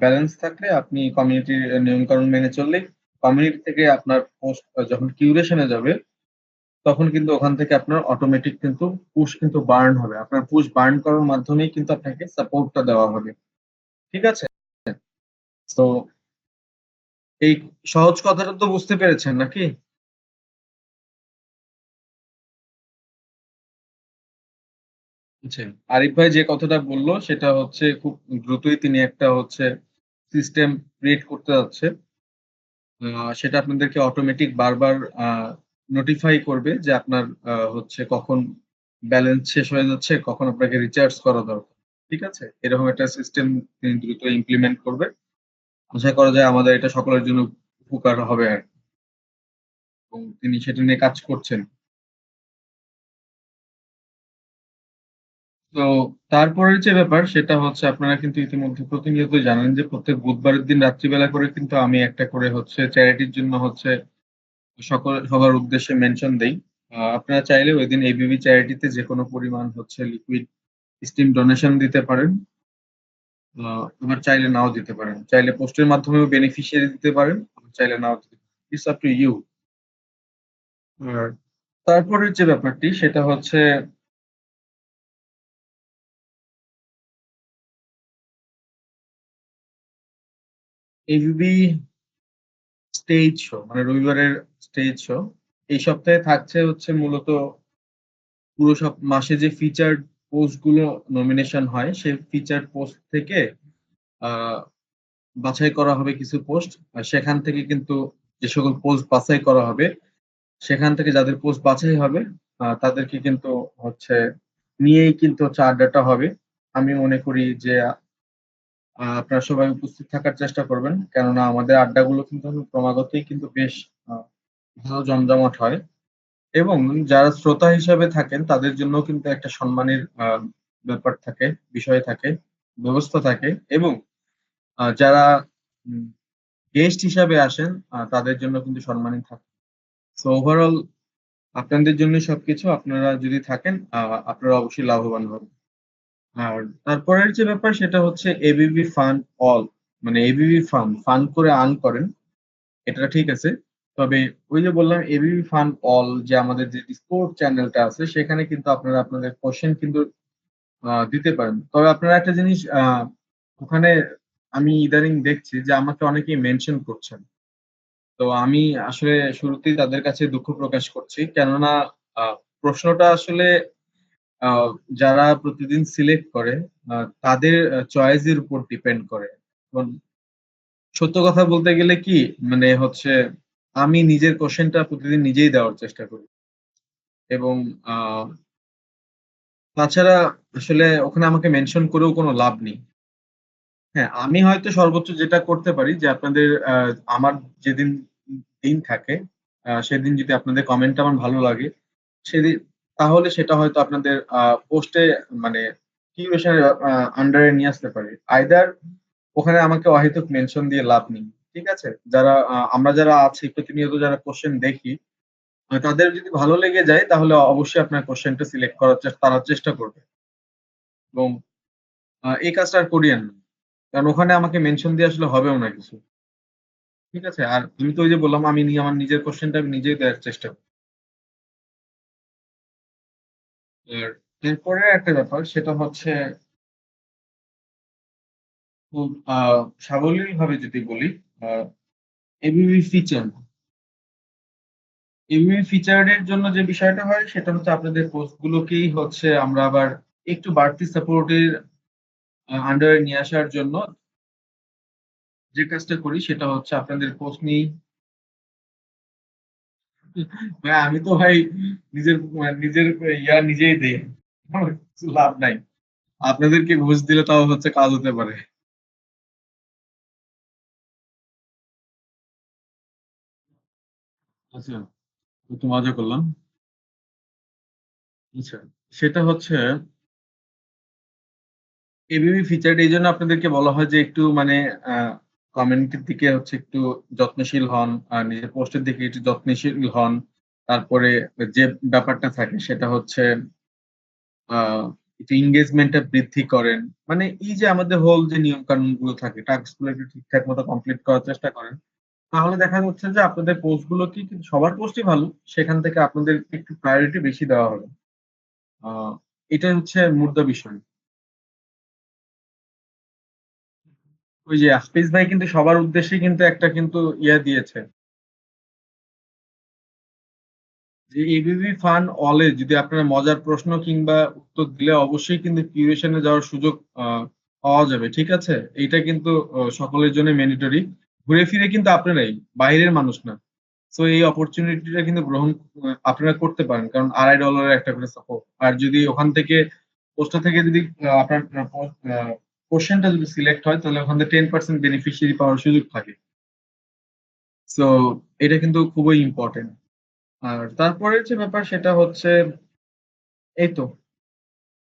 ব্যালেন্স থাকলে আপনি কমিউনিটির নিয়মকানুন মেনে চললেই কমিউনিটি থেকে আপনার পোস্ট যখন কিউরেশন এ যাবে, তখন কিন্তু ওখান থেকে আপনার অটোমেটিক কিন্তু পুশ কিন্তু বার্ন হবে। আপনার পুশ বার্ন করার মাধ্যমেই কিন্তু আপনাকে সাপোর্টটা দেওয়া হবে। ঠিক আছে? তো এই সহজ কথাটা তো বুঝতে পেরেছেন নাকি? আচ্ছা, আরিফ ভাই যে কথাটা বলল সেটা হচ্ছে খুব দ্রুতই তিনি একটা হচ্ছে সিস্টেম ক্রিয়েট করতে যাচ্ছে। সেটা আপনাদেরকে অটোমেটিক বারবার আ নোটিফাই করবে যে আপনার হচ্ছে কখন ব্যালেন্স শেষ হয়ে যাচ্ছে, কখন আপনাকে রিচার্জ করা দরকার। ঠিক আছে? এরকম একটা সিস্টেম তিনি দ্রুত ইমপ্লিমেন্ট করবে। আশা করা যায় আমাদের এটা সকলের জন্য উপকার হবে আরকি। এবং তিনি সেটা নিয়ে কাজ করছেন। তো তারপরের যে ব্যাপার সেটা হচ্ছে আপনারা কিন্তু ইতিমধ্যে প্রতিনিয়তই জানেন যে প্রত্যেক বুধবারের দিন রাত্রিবেলা করে কিন্তু আমি একটা করে হচ্ছে চ্যারিটির জন্য হচ্ছে সবার উদ্দেশ্যে মেনশন দেই। আপনারা চাইলে ঐদিন এবিবি চ্যারিটিতে যেকোনো পরিমাণ হচ্ছে লিকুইড স্টিম ডোনেশন দিতে পারেন। আবার চাইলে নাও দিতে পারেন। চাইলে পোস্টের মাধ্যমেও বেনিফিশিয়ারি দিতে পারেন, আবার চাইলে নাও দিতে পারেন। It's up to you. আর তারপরের যে ব্যাপারটি সেটা হচ্ছে এবিবি স্টেজ শো মানে রবিবারের স্টেজ শো এই সপ্তাহে থাকছে হচ্ছে মূলত পুরো মাসে যে ফিচার্ড পোস্ট গুলো নমিনেশন হয় সেই ফিচার্ড পোস্ট থেকে আহ বাছাই করা হবে কিছু পোস্ট। আর সেখান থেকে কিন্তু যে সকল পোস্ট বাছাই করা হবে সেখান থেকে যাদের পোস্ট বাছাই হবে তাদেরকে কিন্তু হচ্ছে নিয়েই কিন্তু হচ্ছে আড্ডাটা হবে। আমি মনে করি যে আপনারা সবাই উপস্থিত থাকার চেষ্টা করবেন, কেননা আমাদের আড্ডাগুলো কিন্তু ক্রমাগতই কিন্তু বেশ ভালো জমজমাট হয় এবং যারা শ্রোতা হিসাবে থাকেন তাদের জন্য কিন্তু একটা সম্মানের ব্যাপার থাকে, বিষয় থাকে, ব্যবস্থা থাকে এবং যারা গেস্ট হিসাবে আসেন তাদের জন্য কিন্তু সম্মানই থাকে। সো ওভারঅল আপনাদের জন্য সবকিছু। আপনারা যদি থাকেন আপনারা অবশ্যই লাভবান হবেন। আর তারপরের যে ব্যাপার সেটা হচ্ছে এবিবি ফান অল, মানে এবিবি ফান করে আর্ন করেন, এটা ঠিক আছে। তবে ওই যে বললাম এবিবি ফান অল যে আমাদের যে ডিসকর্ড চ্যানেলটা আছে সেখানে কিন্তু আপনারা আপনাদের কোশ্চেন কিন্তু দিতে পারেন। তবে আপনারা একটা জিনিস ওখানে আমি ইদানিং দেখছি যে আমাকে অনেকেই মেনশন করছেন। তো আমি আসলে শুরুতেই তাদের কাছে দুঃখ প্রকাশ করছি। কেননা প্রশ্নটা আসলে আ যারা প্রতিদিন সিলেক্ট করে তাদের চয়েস এর উপর ডিপেন্ড করে। এখন সত্য কথা বলতে গেলে কি মানে হচ্ছে আমি নিজের কোশ্চেনটা প্রতিদিন নিজেই দেওয়ার চেষ্টা করি এবং আ তাছাড়া আসলে ওখানে আমাকে মেনশন করেও কোনো লাভ নেই। হ্যাঁ, আমি হয়তো সর্বোচ্চ যেটা করতে পারি যে আপনাদের আমার যেদিন দিন থাকে সেদিন যদি আপনাদের কমেন্টটা আমার ভালো লাগে সেদিন তাহলে সেটা হয়তো আপনাদের পোস্টে মানে কিউরেশন এর আন্ডার এ নিয়ে আসতে পারি। আইদার ওখানে আমাকে অহেতুক মেনশন দিয়ে লাভ নেই। ঠিক আছে? যারা আমরা যারা আছি প্রতিনিয়ত যারা কোশ্চেন দেখি তাদের যদি ভালো লেগে যায় তাহলে অবশ্যই আপনার কোশ্চেনটা সিলেক্ট করার তারা চেষ্টা করবে এবং এই কাজটা আর করিয়েন না। কারণ ওখানে আমাকে মেনশন দিয়ে আসলে হবেও না কিছু। ঠিক আছে? আর আমি তো ওই যে বললাম আমি আমার নিজের কোশ্চেনটা আমি নিজেই দেওয়ার চেষ্টা করি। আর এরপরে একটা ব্যাপার সেটা হচ্ছে খুব সাবলীলভাবে যদি বলি আ এবিবি ফিচার। এবিবি ফিচার এর জন্য যে বিষয়টা হয় সেটা হচ্ছে আপনাদের পোস্ট গুলোকেই হচ্ছে আমরা আবার একটু বাড়তি সাপোর্ট এর আন্ডার এ নিয়ে আসার জন্য যে কাজটা করি সেটা হচ্ছে আপনাদের পোস্ট নিয়েই ভাই আমি তো ভাই নিজের নিজেই দেই। আমার কিছু লাভ নাই। আপনাদেরকে ঘুষ দিলে তাও হচ্ছে কাজ হতে পারে। আচ্ছা, একটু মজা করলাম। আচ্ছা, সেটা হচ্ছে এবিবি ফিচারড এইজন্য আপনাদেরকে বলা হয় যে একটু মানে আ কমিউনিটির দিকে হচ্ছে একটু যত্নশীল হন। নিজের পোস্টের দিকে একটু যত্নশীল হন। তারপরে যে ব্যাপারটা থাকে সেটা হচ্ছে আ একটু এনগেজমেন্ট টা বৃদ্ধি করেন। মানে এই যে আমাদের হোল যে নিয়ম-কানুন গুলো থাকে টাস্ক গুলো একটু ঠিকঠাক মতো কমপ্লিট করার চেষ্টা করেন। তাহলে দেখা যাচ্ছে যে আপনাদের পোস্ট গুলো কি কিন্তু সবার পোস্টই ভালো। সেখান থেকে আপনাদের একটু প্রায়োরিটি বেশি দেওয়া হবে। আ এটাই হচ্ছে মুদ্রা বিষয়। ওই যে হাফিজ ভাই কিন্তু সবার উদ্দেশ্যে কিন্তু একটা কিন্তু দিয়েছে। যে এবিবি ফান অল এ যদি আপনারা মজার প্রশ্ন কিংবা উত্তর দিলে অবশ্যই কিন্তু কিউরেশন এ যাওয়ার সুযোগ পাওয়া যাবে। ঠিক আছে? এইটা কিন্তু সকলের জন্য ম্যান্ডেটরি। ঘুরে ফিরে কিন্তু আপনারাই, বাইরের মানুষ না। সো এই অপরচুনিটিটা কিন্তু গ্রহণ আপনারা করতে পারেন। কারণ $2.৫ এর একটা করে সাপোর্ট। আর যদি ওখান থেকে পোস্টটা থেকে যদি আপনার কোয়েশ্চেনটা যদি সিলেক্ট হয় তাহলে ওখান থেকে 10% বেনিফিশিয়ারি পাওয়ার সুযোগ থাকে। সো এটা কিন্তু খুবই ইম্পোর্টেন্ট। আর তারপরের যে ব্যাপার সেটা হচ্ছে এই তো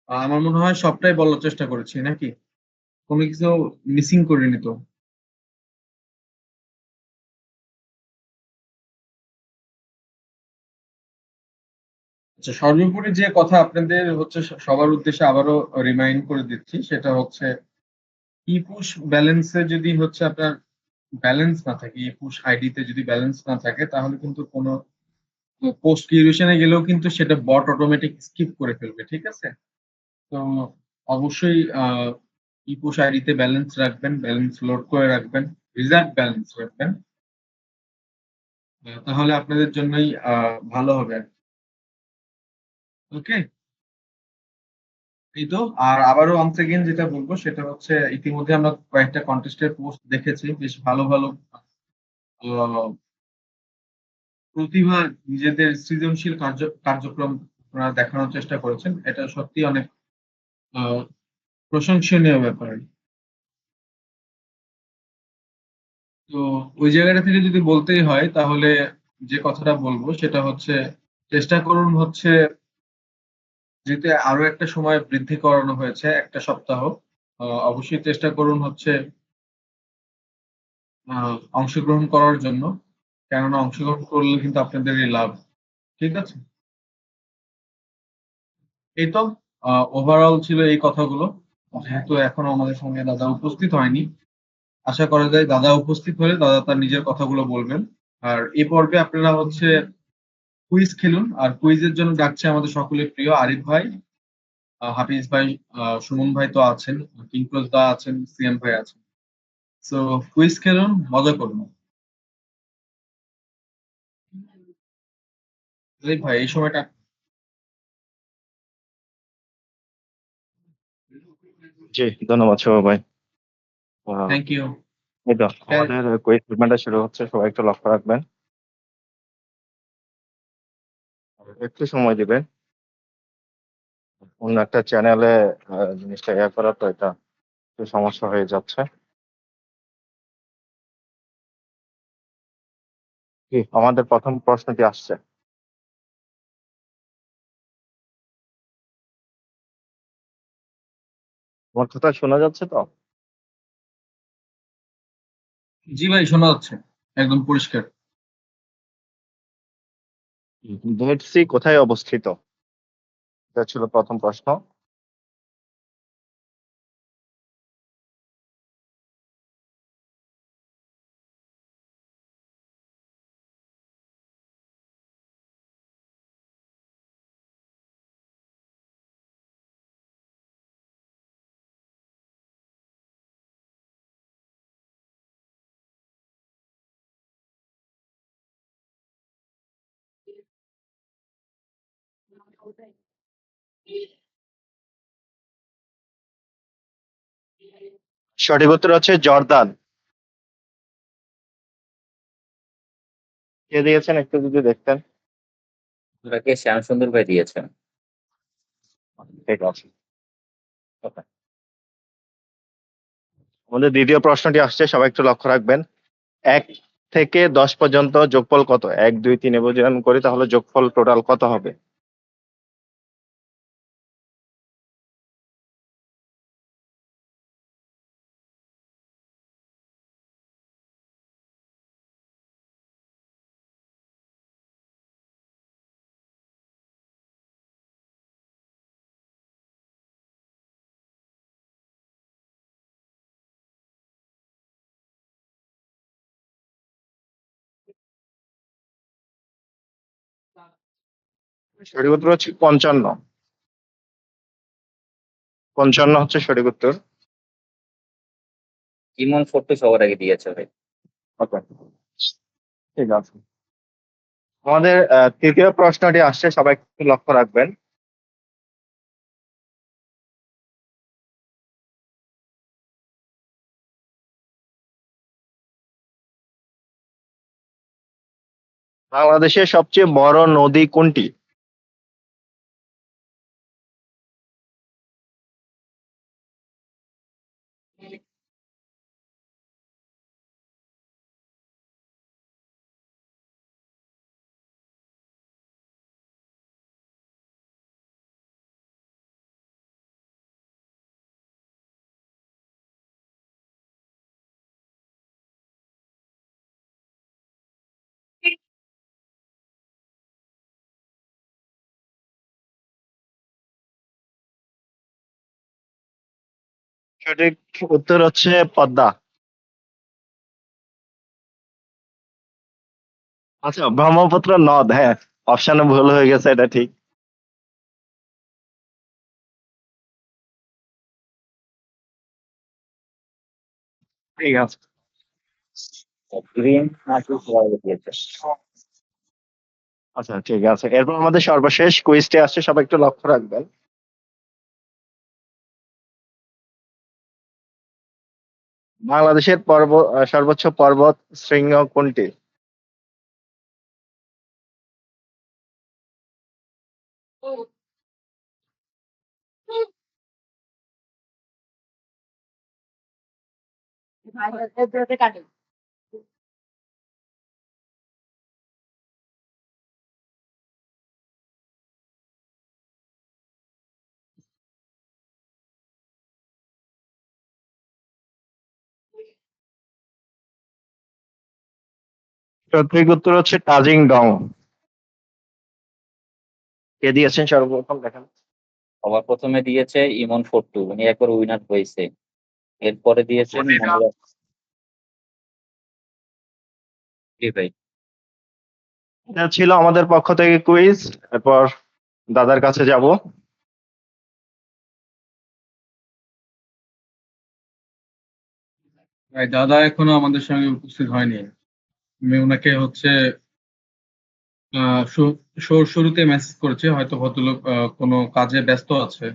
আমার মনে হয় সবটাই বলার চেষ্টা করেছি নাকি? কোন কিছু মিসিং করিনি তো? আচ্ছা সর্বোপরি যে কথা আপনাদের হচ্ছে সবার উদ্দেশ্যে আবারও রিমাইন্ড করে দিচ্ছি সেটা হচ্ছে ই পুশ ব্যালেন্সে যদি হচ্ছে আপনার ব্যালেন্স না থাকে, ই পুশ আইডিতে যদি ব্যালেন্স না থাকে তাহলে কিন্তু কোনো পোস্ট ক্রিয়েশনে গেলেও কিন্তু সেটা বট অটোমেটিক স্কিপ করে ফেলবে, ঠিক আছে? তো অবশ্যই ই পুশ আইডিতে ব্যালেন্স রাখবেন, ব্যালেন্স লোড করে রাখবেন, রিজার্ভ ব্যালেন্স রাখবেন। তাহলে আপনাদের জন্যই ভালো হবে। ওকে, এই তো। আর আবারও once again যেটা বলবো সেটা হচ্ছে ইতিমধ্যে আমরা কয়েকটা কন্টেস্টের পোস্ট দেখেছি, বেশ ভালো ভালো আহ, প্রতিভা, নিজেদের সৃজনশীল কার্যক্রম আপনারা দেখানোর চেষ্টা করেছেন। এটা সত্যি অনেক আহ, প্রশংসনীয় ব্যাপার। তো ওই জায়গাটা থেকে যদি বলতেই হয় তাহলে যে কথাটা বলবো সেটা হচ্ছে চেষ্টা করুন হচ্ছে, যেতে আরো একটা সময় বৃদ্ধি করানো হয়েছে, একটা সপ্তাহ। অবশ্যই চেষ্টা করুন হচ্ছে অংশগ্রহণ করার জন্য, কেননা অংশগ্রহণ করলে কিন্তু আপনাদেরই লাভ, ঠিক আছে? এই তো, ওভারঅল ছিল এই কথাগুলো। যেহেতু এখনো আমাদের সঙ্গে দাদা উপস্থিত হয়নি, আশা করা যায় দাদা উপস্থিত হলে দাদা তার নিজের কথাগুলো বলবেন। আর এই পর্বে আপনারা হচ্ছে কুইজ খেলুন, আর কুইজের জন্য ডাকছে আমাদের সকলের প্রিয় আরিফ ভাই, হাফিজ ভাই, সুমন ভাই তো আছেন, কিংক্রোজ দা আছেন, সিএম ভাই আছেন। সো কুইজ খেলুন, মজা করুন। আরিফ ভাই এই সময়টা। জি, ধন্যবাদ শুভ ভাই। আহ, থ্যাংক ইউ। এই তো আমাদের কুইজ সেগমেন্টটা শুরু হচ্ছে, সবাই একটু লক্ষ্য রাখবেন, একটু সময় দিবেন। অন্য একটা চ্যানেলে জিনিসটা করা, তো এটা একটু সমস্যা হয়ে যাচ্ছে। কি আমাদের প্রথম প্রশ্নটি আসছে? আমার কথা শোনা যাচ্ছে তো? জি ভাই, শোনা যাচ্ছে একদম পরিষ্কার। ডেড সি কোথায় অবস্থিত? এটা ছিল প্রথম প্রশ্ন। সঠিক উত্তর হচ্ছে জর্দান। কে দিয়েছেন একটু যদি দেখতেন। ওনাকে শ্যামসুন্দর ভাই দিয়েছেন। ঠিক আছে। Okay. আমাদের দ্বিতীয় প্রশ্নটি আসছে, সবাই একটু লক্ষ্য রাখবেন। 1 থেকে 10 পর্যন্ত যোগফল কত? 1, 2, 3 এভাবে যদি আমি করি তাহলে যোগফল টোটাল কত হবে? সঠিক উত্তর হচ্ছে 55। 55 হচ্ছে সঠিক উত্তর। ইমন ফোর্টু সবার আগে দিয়েছে ভাই। ওকে, ঠিক আছে। আমাদের তৃতীয় প্রশ্নটি আসছে, সবাই একটু লক্ষ্য রাখবেন। বাংলাদেশের সবচেয়ে বড় নদী কোনটি? সঠিক উত্তর হচ্ছে পদ্মা। আচ্ছা, ব্রহ্মপুত্র নদ, হ্যাঁ, অপশনে ভুল হয়ে গেছে, এটা ঠিক। ঠিক আছে। গ্রিন নাকি সবাই দিয়েছে। আচ্ছা, ঠিক আছে, এরপর আমাদের সর্বশেষ কুইজটি আসছে, সবাই একটু লক্ষ্য রাখবেন। বাংলাদেশের সর্বোচ্চ পর্বত শৃঙ্গ কোনটি? সঠিক উত্তর হচ্ছে তাজিং ডং। কে দিয়েছেন সর্বপ্রথম দেখেন? সবার প্রথমে দিয়েছে ইমন ফোর্টু, উনি একবার উইনার হয়েছে। এরপরে দিয়েছেন মনিরা। জি ভাই। এটা ছিল আমাদের পক্ষ থেকে কুইজ। এরপর দাদার কাছে যাব। ভাই দাদা এখনো আমাদের সঙ্গে উপস্থিত হয়নি। আমি ওনাকে হচ্ছে শুরুতে মেসেজ করেছি, হয়তো ভদ্রলোক কোনো কাজে ব্যস্ত আছে,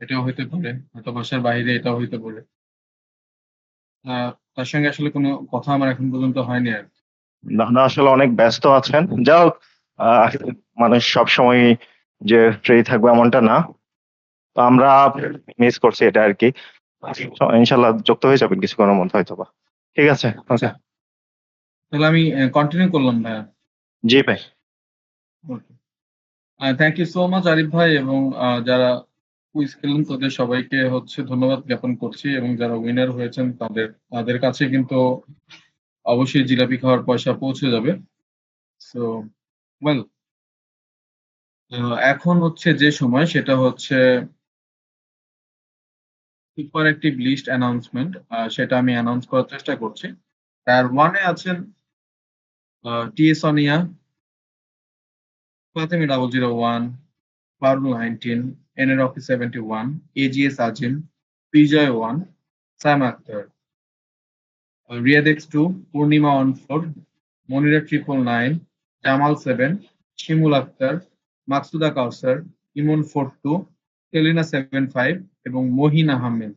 এটাও হইতে পারে, হয়তো বাসার বাইরে, এটাও হইতে পারে। তার সঙ্গে আসলে কোনো কথা আমার এখন পর্যন্ত হয়নি আর কি। দাদা আসলে অনেক ব্যস্ত আছেন, যাই হোক, আহ, মানুষ সবসময় যে ফ্রি থাকবে এমনটা না, তো আমরা মিস করছি এটা আর কি। ইনশাল্লাহ যুক্ত হয়ে যাবেন কিছুক্ষণের মধ্যে হয়তোবা। ঠিক আছে, আচ্ছা, ওকে। তাহলে আমি কন্টিনিউ করলাম ভাইয়া। জি ভাই। Thank you so much Arif ভাই, এবং যারা কুইজ খেললেন তাদের সবাইকে হচ্ছে ধন্যবাদ জ্ঞাপন করছি, এবং যারা উইনার হয়েছেন তাদের তাদের কাছে কিন্তু অবশ্যই জিলাপি খাওয়ার পয়সা পৌঁছে যাবে। সো ওয়েল, এখন হচ্ছে যে সময় সেটা হচ্ছে সুপার অ্যাক্টিভ লিস্ট অ্যানাউন্সমেন্ট, সেটা আমি অ্যানাউন্স করার চেষ্টা করছি। টায়ার ওয়ানে আছেন টিএস অনিয়া, ফাতেমি 001, পারুল 19, এনএর অফিস 71, এজিএস আজিম, বিজয় 1, সাইম আক্তার, রিয়াদ এক্স 2, পূর্ণিমা 14, মনিরা 999, জামাল 7, শিমুল আক্তার, মাকসুদা কাউসার, ইমন 42, সেলিনা 75 এবং মহিন আহমেদ।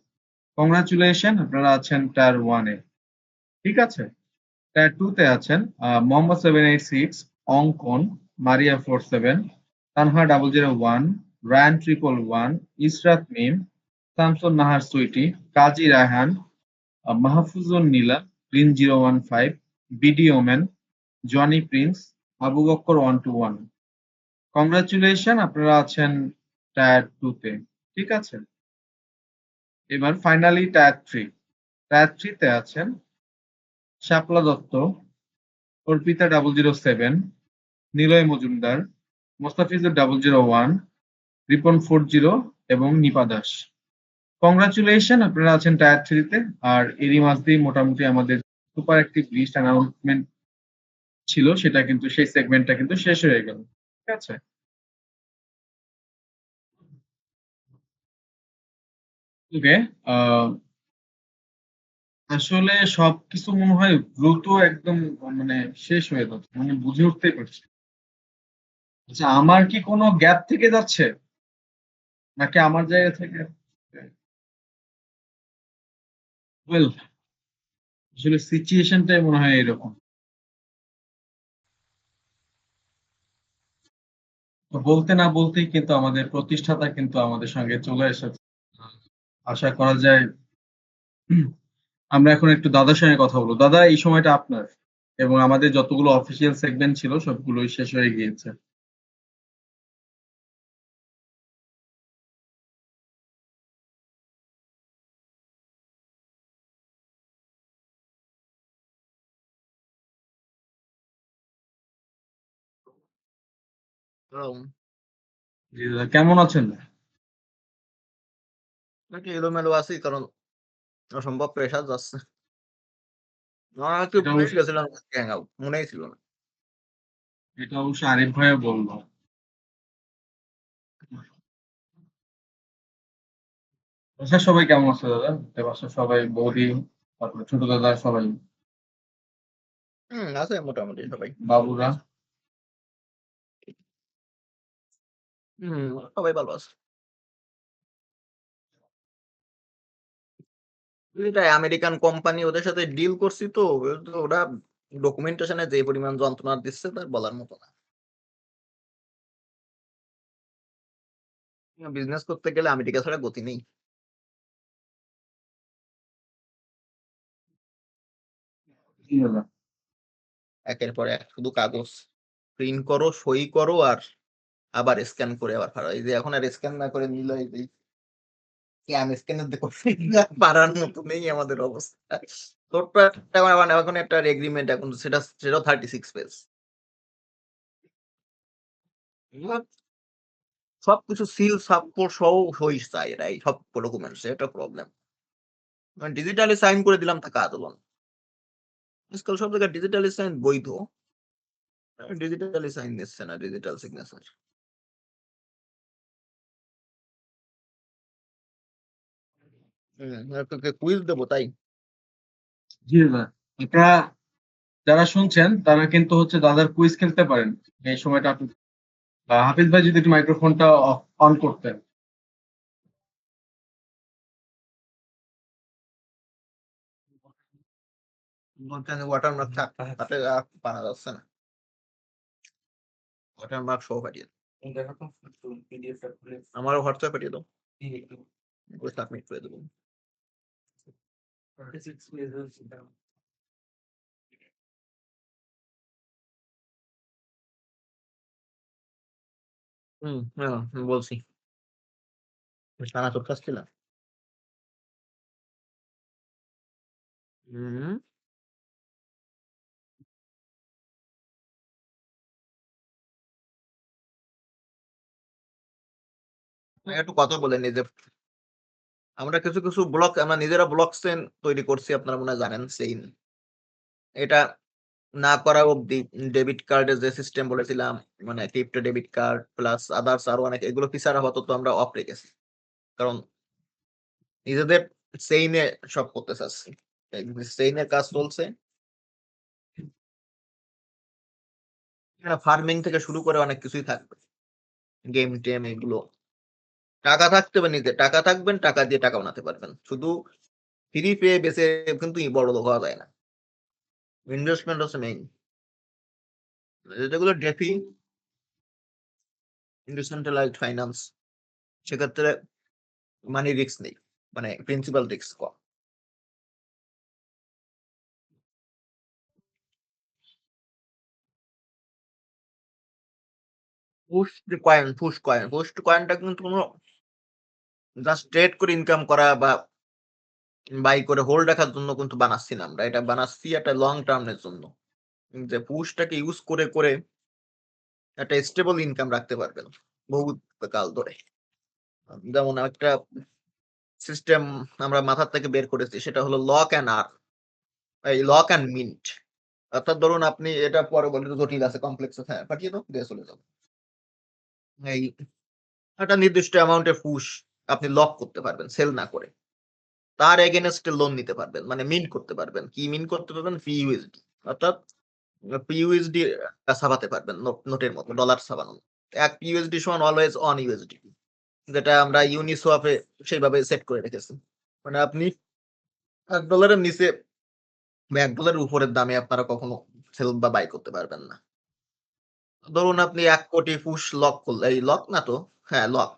কংগ্রাচুলেশন, আপনারা আছেন টায়ার ওয়ানে। ঠিক আছে, টায়ার টু তে আছেন Mohammad 786, Ankan, Maria 47, Tanha 001, Rayan 111, Israt Mim, Shamsun Nahar Sweety, Kazi Raihan, Mahfuzun Nila, green 015, BD women, Johnny Prince, Abu Bakkar 121। Congratulation, আপনারা আছেন টায়ার টু তে। ঠিক আছে, এবার finally tier three. Tier three তে আছেন শাপলা দত্ত, অর্পিতা 007, নিলয় মজুমদার, মোস্তাফিজুর 001, রিপন 40 এবং নিপা দাস। কংগ্রাচুলেশন, আপনারা আছেন টায়ার থ্রিতে। আর এরই মাঝ দিয়ে মোটামুটি আমাদের সুপার অ্যাক্টিভ লিস্ট অ্যানাউন্সমেন্ট ছিল, সেটা কিন্তু সেই সেগমেন্টটা কিন্তু শেষ হয়ে গেল। ঠিক আছে, ওকে। আসলে সবকিছু মনে হয় দ্রুত একদম মানে শেষ হয়ে যাচ্ছে, মানে বুঝে উঠতেই পারছি না। আচ্ছা, আমার কি কোনো গ্যাপ থেকে যাচ্ছে নাকি আমার জায়গা থেকে? ওয়েল, আসলে সিচুয়েশনটাই মনে হয় এরকম। তো বলতে না বলতেই কিন্তু আমাদের প্রতিষ্ঠাতা কিন্তু আমাদের সঙ্গে চলে এসেছে। আশা করা যায় আমরা এখন একটু দাদার সঙ্গে কথা বলবো। দাদা, এই সময়টা আপনার, এবং আমাদের যতগুলো অফিসিয়াল সেগমেন্ট ছিল সবগুলোই শেষ হয়ে গিয়েছে। জি দাদা, কেমন আছেন? একটু এলোমেলো আছি কারণ অসম্ভব প্রেশার যাচ্ছে। একটু এটা ভুলে অবশ্য গেছিলাম হ্যাং আউট মনেই ছিল না। এটা অবশ্য আরিফ ভাইয়া বলল। বাসার সবাই কেমন আছে দাদা? বাসার সবাই বৌদি, তারপরে ছোট দাদা সবাই, আছে মোটামুটি সবাই। বাবুরা? সবাই ভালো আছে। এটা আমেরিকান কোম্পানি, ওদের সাথে ডিল করছি তো ওরা ডকুমেন্টেশনে যে পরিমাণ যন্ত্রণা দিচ্ছে তার বলার মতো না। বিজনেস করতে গেলে আমেরিকা ছাড়া গতি নেই। জি দাদা। একের পর এক শুধু কাগজ প্রিন্ট করো, সই করো আর আবার স্ক্যান করে আবার ফাড়াও। এই যে এখন আর স্ক্যান না করে নিল, এই যে স্ক্যান স্ক্যানের দেখো পারার মতো নেই আমাদের অবস্থা। ছোট্ট একটা মানে এখন একটা এগ্রিমেন্ট, এখন সেটাও 36 পেজ। সবকিছু সিল সাপোর্ট সহ সই চাই এরা, এই সব ডকুমেন্টস, এটা প্রবলেম। ডিজিটালি সাইন করে দিলাম তা কাজ হলো না। আজকাল সব জায়গায় ডিজিটালি সাইন বৈধ, ডিজিটালি সাইন নিচ্ছে না, ডিজিটাল সিগনেচার। কুইজ দেবো তাই? জি দাদা। আপনারা যারা শুনছেন তারা কিন্তু হচ্ছে দাদার কুইজ খেলতে পারেন এই সময়টা। আপনি হাফিজ ভাই যদি একটু মাইক্রোফোনটা অন করতেন। বলছেন ওয়াটারমার্ক থাক, তাতে আর বানা যাচ্ছে না। ওয়াটারমার্ক সহ পাঠিয়ে দাও। আমারও হোয়াটসঅ্যাপ পাঠিয়ে দাও, সাবমিট করে দেবো। হ্যাঁ, বলছি চানাচুর খাচ্ছিলাম। হুম একটু কথা বলে নি যে আমরা কিছু কিছু ব্লক, আমরা নিজেরা ব্লক চেইন তৈরি করছি, আপনারা মনে হয় জানেন। সেইন এটা না করা অবধি ডেবিট কার্ডের যে সিস্টেম বলেছিলাম, মানে crypto debit card plus others আরো অনেক, এগুলো ফিচার আপাতত আমরা অফ রেখেছি, কারণ নিজেদের সেইনে সব করতে চাচ্ছি। সেইনের কাজ চলছে, ফার্মিং থেকে শুরু করে অনেক কিছুই থাকবে, গেম টেম এগুলো। টাকা থাকতে হবে, নিজে টাকা থাকবেন, টাকা দিয়ে টাকা বানাতে পারবেন। শুধু ফ্রি পেয়ে বেঁচে কিন্তু বড় লোক হওয়া যায় না, ইনভেস্টমেন্ট হচ্ছে মেইন। যেগুলো ডেফি, ডিসেন্ট্রালাইজড ফাইন্যান্স, সেক্ষেত্রে মানি রিস্ক নেই, মানে প্রিন্সিপাল রিস্ক কম। পোস্ট কয়েনটা কিন্তু কোনো জাস্ট ট্রেড করে ইনকাম করা বা বাই করে হোল্ড রাখার জন্য কিন্তু বানাচ্ছি না আমরা, এটা বানাচ্ছি একটা লং টার্মের জন্য, যে পুশটাকে ইউজ করে করে একটা স্টেবল ইনকাম রাখতে পারবেন বহু কাল ধরে। যেমন একটা সিস্টেম আমরা মাথার থেকে বের করেছি, সেটা হলো লক অ্যান্ড আর, এই লক অ্যান্ড মিন্ট। অর্থাৎ ধরুন আপনি এটা পরে বলে জটিল আছে, কমপ্লেক্স আছে, হ্যাঁ পাঠিয়ে দাও, দিয়ে চলে যাবো। এই একটা নির্দিষ্ট অ্যামাউন্টের পুশ আপনি লক করতে পারবেন সেল না করে, তার এগেনস্টে লোন নিতে পারবেন, মানে মিন্ট করতে পারবেন। কি মিন্ট করতে পারবেন? পিইউএসডি, অর্থাৎ পিইউএসডি ছাপাতে পারবেন, নোটের মতো ডলার ছাপানো। এক পিইউএসডি সমান অলওয়েজ অন ইউএসডি, যেটা আমরা ইউনিসোয়াপে সেইভাবে সেট করে রেখেছি। মানে আপনি $1 নিচে বা $1 উপরের দামে আপনারা কখনো সেল বা বাই করতে পারবেন না। ধরুন আপনি 1 কোটি পুশ লক করলেন, এই লক না তো, হ্যাঁ লক,